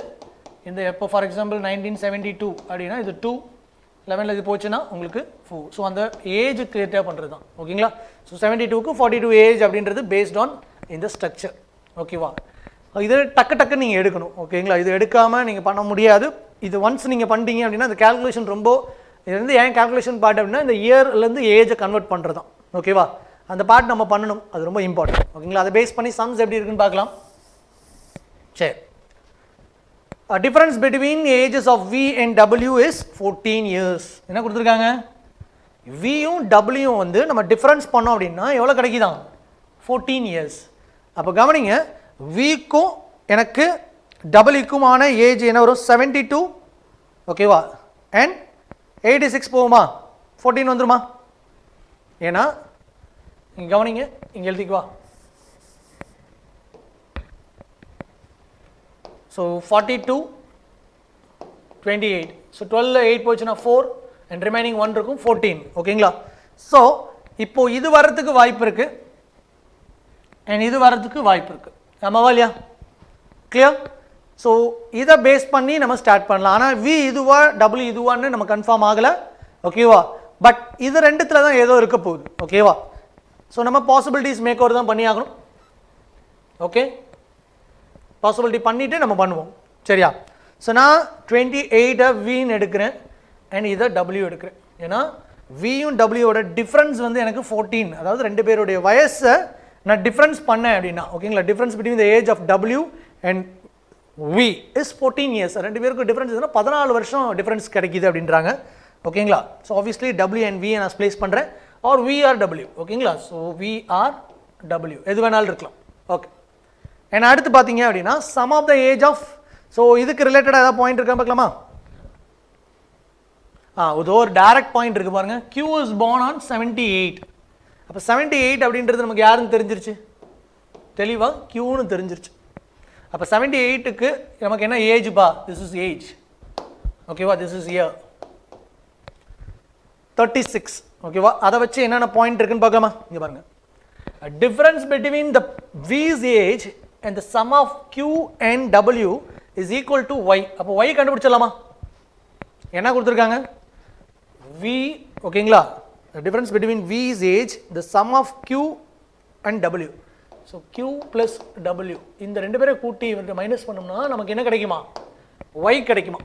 இந்த எப்போ ஃபார் எக்ஸாம்பிள் 1972 அப்படின்னா இது 2, 11ல் இது போச்சுன்னா உங்களுக்கு 4. ஸோ அந்த ஏஜ் கிரியேட்டாக பண்ணுறது தான் ஓகேங்களா. ஸோ 72க்கு 42 ஏஜ் அப்படின்றது பேஸ்ட் ஆன் இந்த ஸ்ட்ரக்சர் ஓகேவா. இது டக்குன்னு நீங்கள் எடுக்கணும் ஓகேங்களா. இது எடுக்காமல் நீங்கள் பண்ண முடியாது. இது ஒன்ஸ் நீங்கள் பண்ணிட்டீங்க அப்படின்னா அந்த கேல்குலேஷன் ரொம்ப, இது வந்து ஏன் கேல்குலேஷன் பார்ட் அப்படின்னா இந்த இயர்லேருந்து ஏஜை கன்வெர்ட் பண்ணுறது தான் ஓகேவா. அந்த பார்ட் நம்ம பண்ணணும், அது ரொம்ப இம்பார்ட்டன்ட் ஓகேங்களா. அதை பேஸ் பண்ணி சம்ஸ் எப்படி இருக்குன்னு பார்க்கலாம். சரி, difference between ages of V and W இஸ் 14 years. என்ன கொடுத்துருக்காங்க, வியும் டபிள்யூயும் வந்து நம்ம டிஃபரன்ஸ் பண்ணோம் அப்படின்னா எவ்வளோ கிடைக்குதான் 14 years. அப்போ கவனிங்க, விக்கும் எனக்கு டபிள்யூக்குமான ஏஜ் என்ன வரும் 72 ஓகேவா. அண்ட் 86 போகுமா 14 வந்துருமா ஏன்னா இங்கே கவனிங்க, இங்கே எழுதிக்குவா. ஸோ 42 28. ஸோ 12 8 போச்சுன்னா 4 அண்ட் ரிமைனிங் 1 இருக்கும் 14. ஓகேங்களா? ஸோ இப்போ இது வர்றதுக்கு வாய்ப்பு இருக்கு அண்ட் இது வர்றதுக்கு வாய்ப்பு இருக்கு. ஆமாவா இல்லையா? கிளியர்? ஸோ இதை பேஸ் பண்ணி நம்ம ஸ்டார்ட் பண்ணலாம். ஆனால் வி இதுவா டபிள்யூ இதுவான்னு நம்ம கன்ஃபார்ம் ஆகலை. ஓகேவா? பட் இது ரெண்டுத்தில் தான் ஏதோ இருக்க போகுது. ஓகேவா? ஸோ நம்ம பாசிபிலிட்டிஸ் மேக் ஓவர் தான் பண்ணி ஆகணும். ஓகே, பாசிபிலிட்டி பண்ணிவிட்டு நம்ம பண்ணுவோம். சரியா? ஸோ நான் 28 வின்னு எடுக்கிறேன் அண்ட் இதை டபிள்யூ எடுக்கிறேன். ஏன்னா வியும் டபிள்யூவோட டிஃப்ரென்ஸ் வந்து எனக்கு 14. அதாவது ரெண்டு பேருடைய வயசை நான் டிஃப்ரென்ஸ் பண்ணேன் அப்படின்னா, ஓகேங்களா, difference between the age of W and V is 14 years. ரெண்டு பேருக்கு டிஃப்ரென்ஸ் இருந்தால் 14 வருஷம் டிஃப்ரென்ஸ் கிடைக்குது அப்படின்றாங்க. ஓகேங்களா? So obviously W and V நான் ப்ளேஸ் பண்ணுறேன், ஆர் வி ஆர் டபிள்யூ. ஓகேங்களா? ஸோ வி ஆர் டபிள்யூ எது வேணாலும் இருக்கலாம். ஓகே, ஏன்னா அடுத்து பார்த்தீங்க அப்படின்னா sum of the age of, so இதுக்கு ரிலேட்டடாக ஏதாவது பாயிண்ட் இருக்கா பார்க்கலாமா? இது ஒரு டைரக்ட் பாயிண்ட் இருக்கு பாருங்க. Q is born on 78. அப்போ 78 அப்படின்றது நமக்கு யாருன்னு தெரிஞ்சிருச்சு, தெளிவாக Qன்னு தெரிஞ்சிருச்சு. அப்போ 78க்கு நமக்கு என்ன ஏஜ்பா? This is age. ஓகேவா? This is year 36. ஓகேவா? அதை வச்சு என்னென்ன பாயிண்ட் இருக்குன்னு பார்க்கலாமா? இங்கே பாருங்க, difference between the V's age and the sum of Q and W is equal to Y. அப்போ Y கண்டுபிடிச்சிடலாமா? என்ன கொடுத்துருக்காங்க? V. ஓகேங்களா? the difference between V's age, the sum of Q and W. so Q plus W இந்த ரெண்டு பேரை கூட்டி இவங்க minus பண்ணோம்னா நமக்கு என்ன கிடைக்குமா? Y கிடைக்குமா?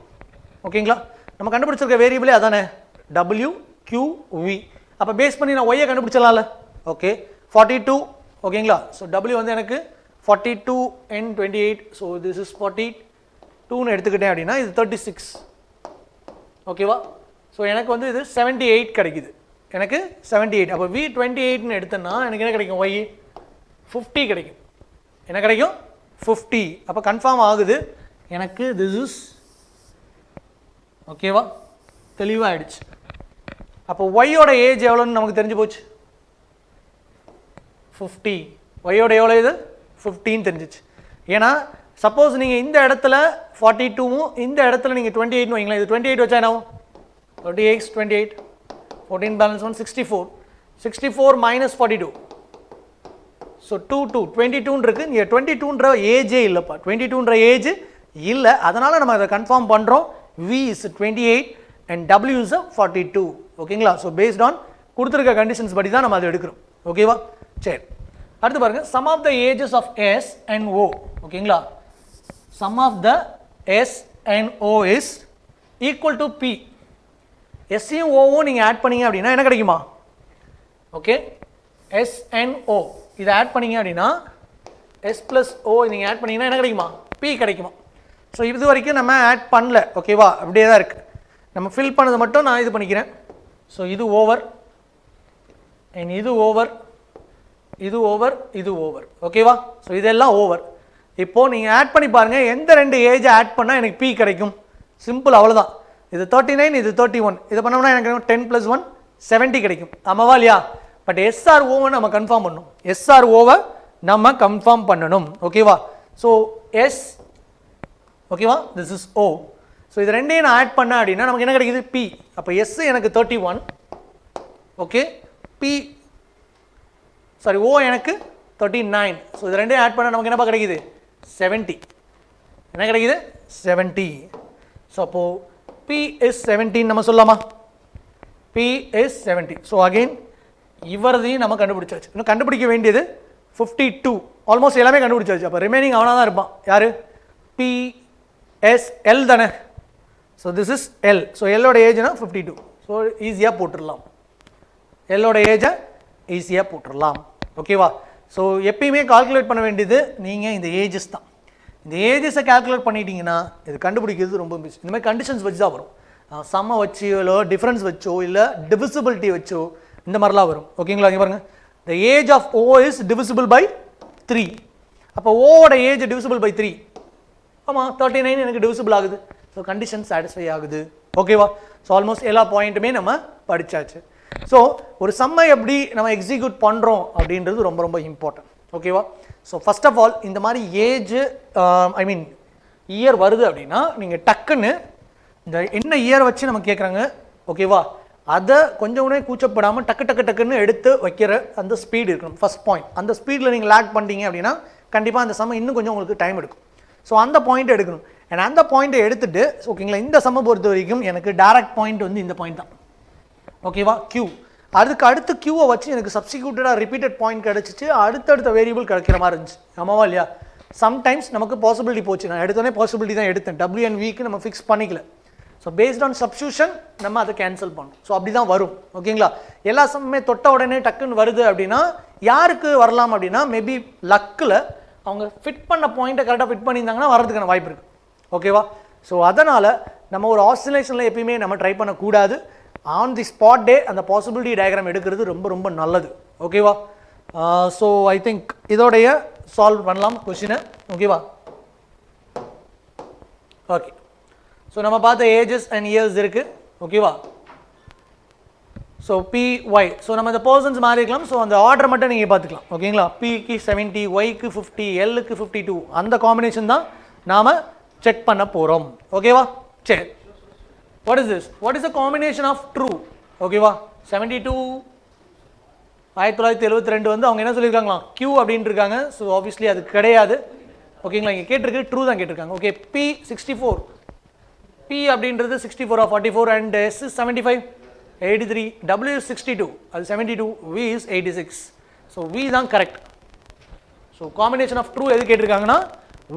ஓகேங்களா? நம்ம கண்டுபிடிச்சிருக்க வேரியபிளே அதானே, W Q V. அப்போ பேஸ் பண்ணி நான் Y கண்டுபிடிச்சிடலாம்ல. ஓகே, 42. ஓகேங்களா? ஸோ W வந்து எனக்கு 42 and 28. ஸோ திஸ் இஸ் 42ன்னு எடுத்துக்கிட்டேன் அப்படின்னா இது 36. ஓகேவா? ஸோ எனக்கு வந்து இது 78 கிடைக்குது. எனக்கு 78. அப்போ V 28ன்னு எடுத்தேன்னா எனக்கு என்ன கிடைக்கும்? Y 50 கிடைக்கும். என்ன கிடைக்கும்? 50. அப்போ கன்ஃபார்ம் ஆகுது எனக்கு திஸ் இஸ். ஓகேவா? தெளிவாகிடுச்சு. அப்போ ஒய்யோட ஏஜ் எவ்வளோன்னு நமக்கு தெரிஞ்சு போச்சு, 50. ஒய்யோட எவ்வளோ இது 15 தெரிஞ்சிச்சு. ஏன்னா சப்போஸ் நீங்கள் இந்த இடத்துல 42வும் இந்த இடத்துல நீங்கள் 28ன்னு வைங்களேன், இது 28 வச்சா என்ன ஆகும்? 38 28 14 பேலன்ஸ் 1 64. 64 மைனஸ் 42. ஸோ 22 இருக்கு. இங்கே 22ன்ற ஏஜே இல்லைப்பா, 22ன்ற ஏஜ் இல்லை. அதனால் நம்ம அதை கன்ஃபார்ம் பண்ணுறோம். V is 28 and W is 42. ஓகேங்களா? ஸோ பேஸ்ட் ஆன் கொடுத்துருக்க கண்டிஷன்ஸ் படி தான் நம்ம அதை எடுக்கிறோம். ஓகேவா? சரி, அடுத்து பாருங்க, sum of the ages of S and O. ஓகேங்களா? Sum of the S and O is equal to P. எஸ்ஸையும் ஓவும் நீங்கள் ஆட் பண்ணீங்க அப்படின்னா என்ன கிடைக்குமா? ஓகே, S and O இதை ஆட் பண்ணீங்க அப்படின்னா S plus O நீங்கள் ஆட் பண்ணீங்கன்னா என்ன கிடைக்குமா? P கிடைக்குமா? ஸோ இது வரைக்கும் நம்ம ஆட் பண்ணல. ஓகேவா? அப்படியே தான் இருக்குது. நம்ம ஃபில் பண்ணது மட்டும் நான் இது பண்ணிக்கிறேன். ஸோ இது ஓவர் அண்ட் இது ஓவர், இது ஓவர், இது ஓவர். ஓகேவா? ஸோ இதெல்லாம் ஓவர். இப்போது நீங்கள் ஆட் பண்ணி பாருங்கள், எந்த ரெண்டு ஏஜை ஆட் பண்ணால் எனக்கு P கிடைக்கும்? சிம்பிள், அவ்வளோதான். இது 39, இது 31. இதை பண்ணோம்னா எனக்கு 10 + 1 70 கிடைக்கும். ஆமாவா இல்லையா? பட் SROவை நம்ம கன்ஃபார்ம் பண்ணணும். SROவை நம்ம கன்ஃபார்ம் பண்ணணும். ஓகேவா? So S. ஓகேவா? This is O. ஸோ இது ரெண்டையும் நான் ஆட் பண்ணேன் அப்படின்னா நமக்கு என்ன கிடைக்குது? P. அப்போ S எனக்கு 31. ஓகே, P சாரி O எனக்கு 39. ஸோ இது ரெண்டையும் ஆட் பண்ணால் நமக்கு என்னப்பா கிடைக்குது? 70. என்ன கிடைக்குது? 70. ஸோ அப்போது P is 17 நம்ம சொல்லலாமா? P is 70. ஸோ அகெயின் இவரதையும் நம்ம கண்டுபிடிச்சாச்சு. இன்னும் கண்டுபிடிக்க வேண்டியது 52. ஆல்மோஸ்ட் எல்லாமே கண்டுபிடிச்சாச்சு. அப்போ ரிமைனிங் அவனாக தான் இருப்பான். யார்? P S L தானே. So this is L. So எல்லோட ஏஜ்னா 52. ஸோ ஈஸியாக போட்டுடலாம். எல்லோட ஏஜை ஈஸியாக போட்டுடலாம். ஓகேவா? ஸோ எப்பயுமே கால்குலேட் பண்ண வேண்டியது நீங்கள் இந்த ஏஜஸ் தான். இந்த ஏஜஸை கால்குலேட் பண்ணிட்டீங்கன்னா இது கண்டுபிடிக்கிறது ரொம்ப மிஸ். இந்த மாதிரி கண்டிஷன்ஸ் வச்சு தான் வரும். சம்மை வச்சோ இல்லை டிஃப்ரென்ஸ் வச்சோ இல்லை டிவிசிபிலிட்டி வச்சோ இந்த மாதிரிலாம் வரும். ஓகேங்களா? இங்கே பாருங்கள், the age of O is divisible by 3. அப்போ ஓவோட ஏஜ் டிவிசிபிள் பை 3. ஆமாம், 39 எனக்கு டிவிசிபிள் ஆகுது. ஸோ கண்டிஷன் சாட்டிஸ்ஃபை ஆகுது. ஓகேவா? ஸோ ஆல்மோஸ்ட் எல்லா பாயிண்ட்டுமே நம்ம படித்தாச்சு. ஸோ ஒரு சம்மை எப்படி நம்ம எக்ஸிக்யூட் பண்ணுறோம் அப்படின்றது ரொம்ப ரொம்ப இம்பார்ட்டன்ட். ஓகேவா? ஸோ ஃபர்ஸ்ட் ஆஃப் ஆல் இந்த மாதிரி ஏஜ் இயர் வருது அப்படின்னா நீங்கள் டக்குன்னு இந்த என்ன இயர் வச்சு நம்ம கேட்குறாங்க, ஓகேவா, அதை கொஞ்சம் கூட கூச்சப்படாமல் டக்குன்னு எடுத்து வைக்கிற அந்த ஸ்பீடு இருக்கணும். ஃபர்ஸ்ட் பாயிண்ட், அந்த ஸ்பீடில் நீங்கள் லேக் பண்ணிட்டீங்க அப்படின்னா கண்டிப்பாக அந்த சம்ம இன்னும் கொஞ்சம் உங்களுக்கு டைம் எடுக்கும். ஸோ அந்த பாயிண்ட்டை எடுக்கணும். அண்ட் அந்த பாயிண்ட்டை எடுத்துட்டு, ஓகேங்களா, இந்த சம்மை பொறுத்த வரைக்கும் எனக்கு டைரக்ட் பாயிண்ட் வந்து இந்த பாயிண்ட் தான். ஓகேவா? கியூ. அதுக்கு அடுத்து கியூவை வச்சு எனக்கு சப்ஸ்டிக்யூட்டடாக ரிப்பீட்டட் பாயிண்ட் கிடச்சிச்சு, அடுத்தடுத்த வேரியபிள் கிடைக்கிற மாதிரி இருந்துச்சு. ஆமாவா இல்லையா? சம்டைம்ஸ் நமக்கு பாசிபிலிட்டி போச்சு. நான் எடுத்தோடனே பாசிபிலிட்டி தான் எடுத்தேன், டபிள்யூ அண்ட் விக்கு நம்ம ஃபிக்ஸ் பண்ணிக்கல. ஸோ பேஸ்ட் ஆன் சப்ஸ்டியூஷன் நம்ம அதை கேன்சல் பண்ணணும். ஸோ அப்படி தான் வரும். ஓகேங்களா? எல்லா சம்மே தொட்ட உடனே டக்குன்னு வருது அப்படின்னா யாருக்கு வரலாம் அப்படின்னா மேபி லக்கில் அவங்க ஃபிட் பண்ண பாயிண்ட்டை கரெக்டாக ஃபிட் பண்ணியிருந்தாங்கன்னா வரதுக்கான வாய்ப்பு இருக்குது. ஓகேவா? ஸோ அதனால் நம்ம ஒரு ஆசிலேஷனில் எப்பயுமே நம்ம ட்ரை பண்ணக்கூடாது. ஆன் தி ஸ்பாட் டே அந்த பாசிபிலிட்டி டயக்ராம் எடுக்கிறது ரொம்ப ரொம்ப நல்லது. ஓகேவா? ஸோ ஐ திங்க் இதோடைய சால்வ் பண்ணலாம் கொஸ்டினை. ஓகேவா? ஓகே. ஸோ நம்ம பார்த்த ஏஜஸ் அண்ட் இயர்ஸ் இருக்குது. ஓகேவா? So PY. ஸோ நம்ம இந்த பர்சன்ஸ் மாறி இருக்கலாம். ஸோ அந்த ஆர்டர் மட்டும் நீங்கள் பார்த்துக்கலாம். ஓகேங்களா? Pக்கு 70, Yக்கு 50, Lக்கு 52, அந்த காம்பினேஷன் தான் நாம் செக் பண்ண போகிறோம். ஓகேவா? சரி. What is this? What is the combination of true? ஓகேவா? 72 1972 வந்து அவங்க என்ன சொல்லியிருக்காங்களா? Q அப்படின்ட்டு இருக்காங்க. ஸோ ஆப்வியஸ்லி அது கிடையாது. ஓகேங்களா? இங்கே கேட்டிருக்கு ட்ரூ தான் கேட்டிருக்காங்க. ஓகே. P64, P அப்படின்றது 64 or 44 and S is 75, 83, W is 62, அது 72, V is 86. ஸோ V தான் correct. So combination of true எது கேட்டிருக்காங்கன்னா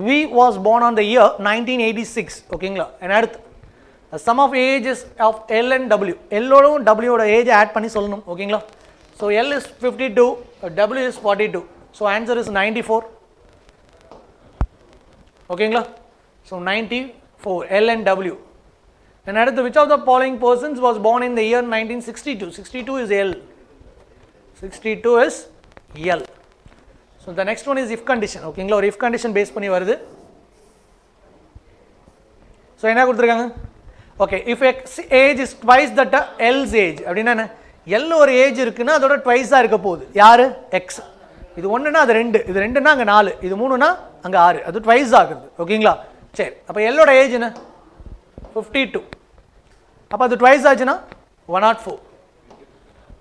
V was born on the year 1986. ஓகேங்களா? and அடுத்து sum of ages of L and W. L-ஓடும் W-ஓட age add பண்ணி சொல்லணும். ஓகேங்களா? So L is 52, W is 42. So answer is 94. ஓகேங்களா? So 94, L and W. And அடுத்து which of the following persons was born in the year 1962? 62 is L. 62 is L. So the next one is if condition. ஓகேங்களா? ஒரு if condition base பண்ணி வருது. So என்ன கொடுத்துருக்காங்க? Okay. if X age is twice that L's age அப்படின்னா என்ன? L ஒரு age இருக்குன்னா அதோட ட்வைஸாக இருக்க போகுது. யார்? X. இது ஒன்றுனா அது 2, இது 2னா அங்கே 4, இது 3னா அங்கே 6, அது ட்வைஸ் ஆகுது. ஓகேங்களா? சரி. அப்போ Lோட ஏஜ் என்ன? 52. அப்போ அது ட்வைஸ் ஆச்சுன்னா 104.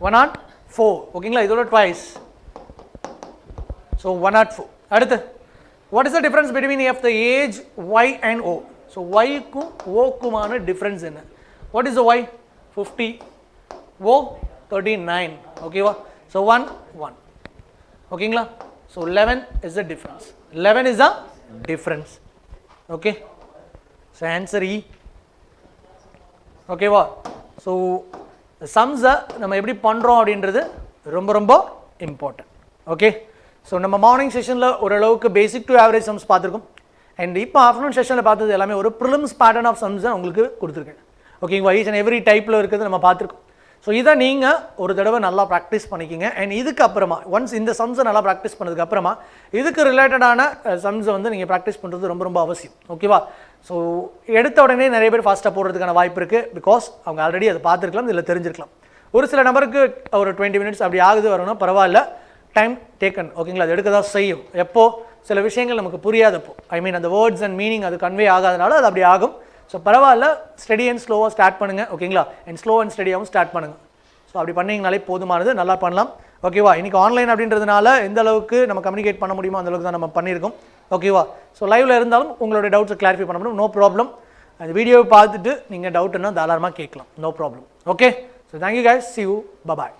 104. ஓகேங்களா? இதோட ட்வைஸ். ஸோ 104. அடுத்து what is the difference between of the age Y and O? So ஒய்க்கும் ஓக்குமான டிஃப்ரென்ஸ் என்ன? What is the Y? 50, O 39. ஓகேவா? ஸோ 1, 1. ஓகேங்களா? So 11 is the difference. 11 is the difference. Okay. So answer E. ஓகேவா? So சம்ஸை நம்ம எப்படி பண்ணுறோம் அப்படின்றது ரொம்ப ரொம்ப இம்பார்ட்டன்ட். ஓகே. ஸோ நம்ம மார்னிங் செஷனில் ஓரளவுக்கு பேசிக் டு ஆவரேஜ் சம்ஸ் பார்த்துருக்கோம். அண்ட் இப்போ ஆஃப்டர்நூன் செஷனில் பார்த்தது எல்லாமே ஒரு ப்ரிலிம்ஸ் பேட்டர்ன் ஆஃப் சம்ஸை உங்களுக்கு கொடுத்துருக்கேன். ஓகேங்களா? ஈச் அண்ட் எவ்ரி டைப்பில் இருக்கிறது நம்ம பார்த்துருக்கோம். ஸோ இதை நீங்கள் ஒரு தடவை நல்லா ப்ராக்டிஸ் பண்ணிக்கிங்க. அண்ட் இதுக்கப்புறமா ஒன்ஸ் இந்த சம்ஸை நல்லா ப்ராக்டிஸ் பண்ணதுக்கப்புறமா இதுக்கு ரிலேட்டடான சம்ஸை வந்து நீங்கள் ப்ராக்டிஸ் பண்ணுறது ரொம்ப ரொம்ப அவசியம். ஓகேவா? ஸோ எடுத்த உடனே நிறைய பேர் ஃபாஸ்ட்டாக போடுறதுக்கான வாய்ப்பு இருக்குது. பிகாஸ் அவங்க ஆல்ரெடி அதை பார்த்துருக்கலாம், இதில் தெரிஞ்சிருக்கலாம். ஒரு சில நபருக்கு ஒரு 20 minutes அப்படி ஆகுது வரணும்னா பரவாயில்ல, டைம் டேக்கன். ஓகேங்களா? அது எடுக்க தான் செய்யும். எப்போது சில விஷயங்கள் நமக்கு புரியாதப்போ, ஐ மீன் அந்த வேர்ட்ஸ் அண்ட் மீனிங் அது கன்வே ஆகாதனால அது அப்படி ஆகும். ஸோ பரவாயில்ல, ஸ்டடி அண்ட் ஸ்லோவாக ஸ்டார்ட் பண்ணுங்கள். ஓகேங்களா? அண்ட் ஸ்லோ அண்ட் ஸ்டடியாகவும் ஸ்டார்ட் பண்ணுங்கள். ஸோ அப்படி பண்ணிங்கனாலே போதுமானது, நல்லா பண்ணலாம். ஓகேவா? இன்றைக்கி ஆன்லைன் அப்படின்றதுனால எந்த அளவுக்கு நம்ம கம்யூனிகேட் பண்ண முடியுமோ அந்தளவுக்கு தான் நம்ம பண்ணியிருக்கோம். ஓகேவா? ஸோ லைவில் இருந்தாலும் உங்களோட டவுட்ஸை கிளாரிஃபை பண்ண முடியும். No problem. அந்த வீடியோவை பார்த்துட்டு நீங்கள் டவுட்னா தாராளமாக கேட்கலாம். No problem. Okay. So thank you guys. see you. bye bye.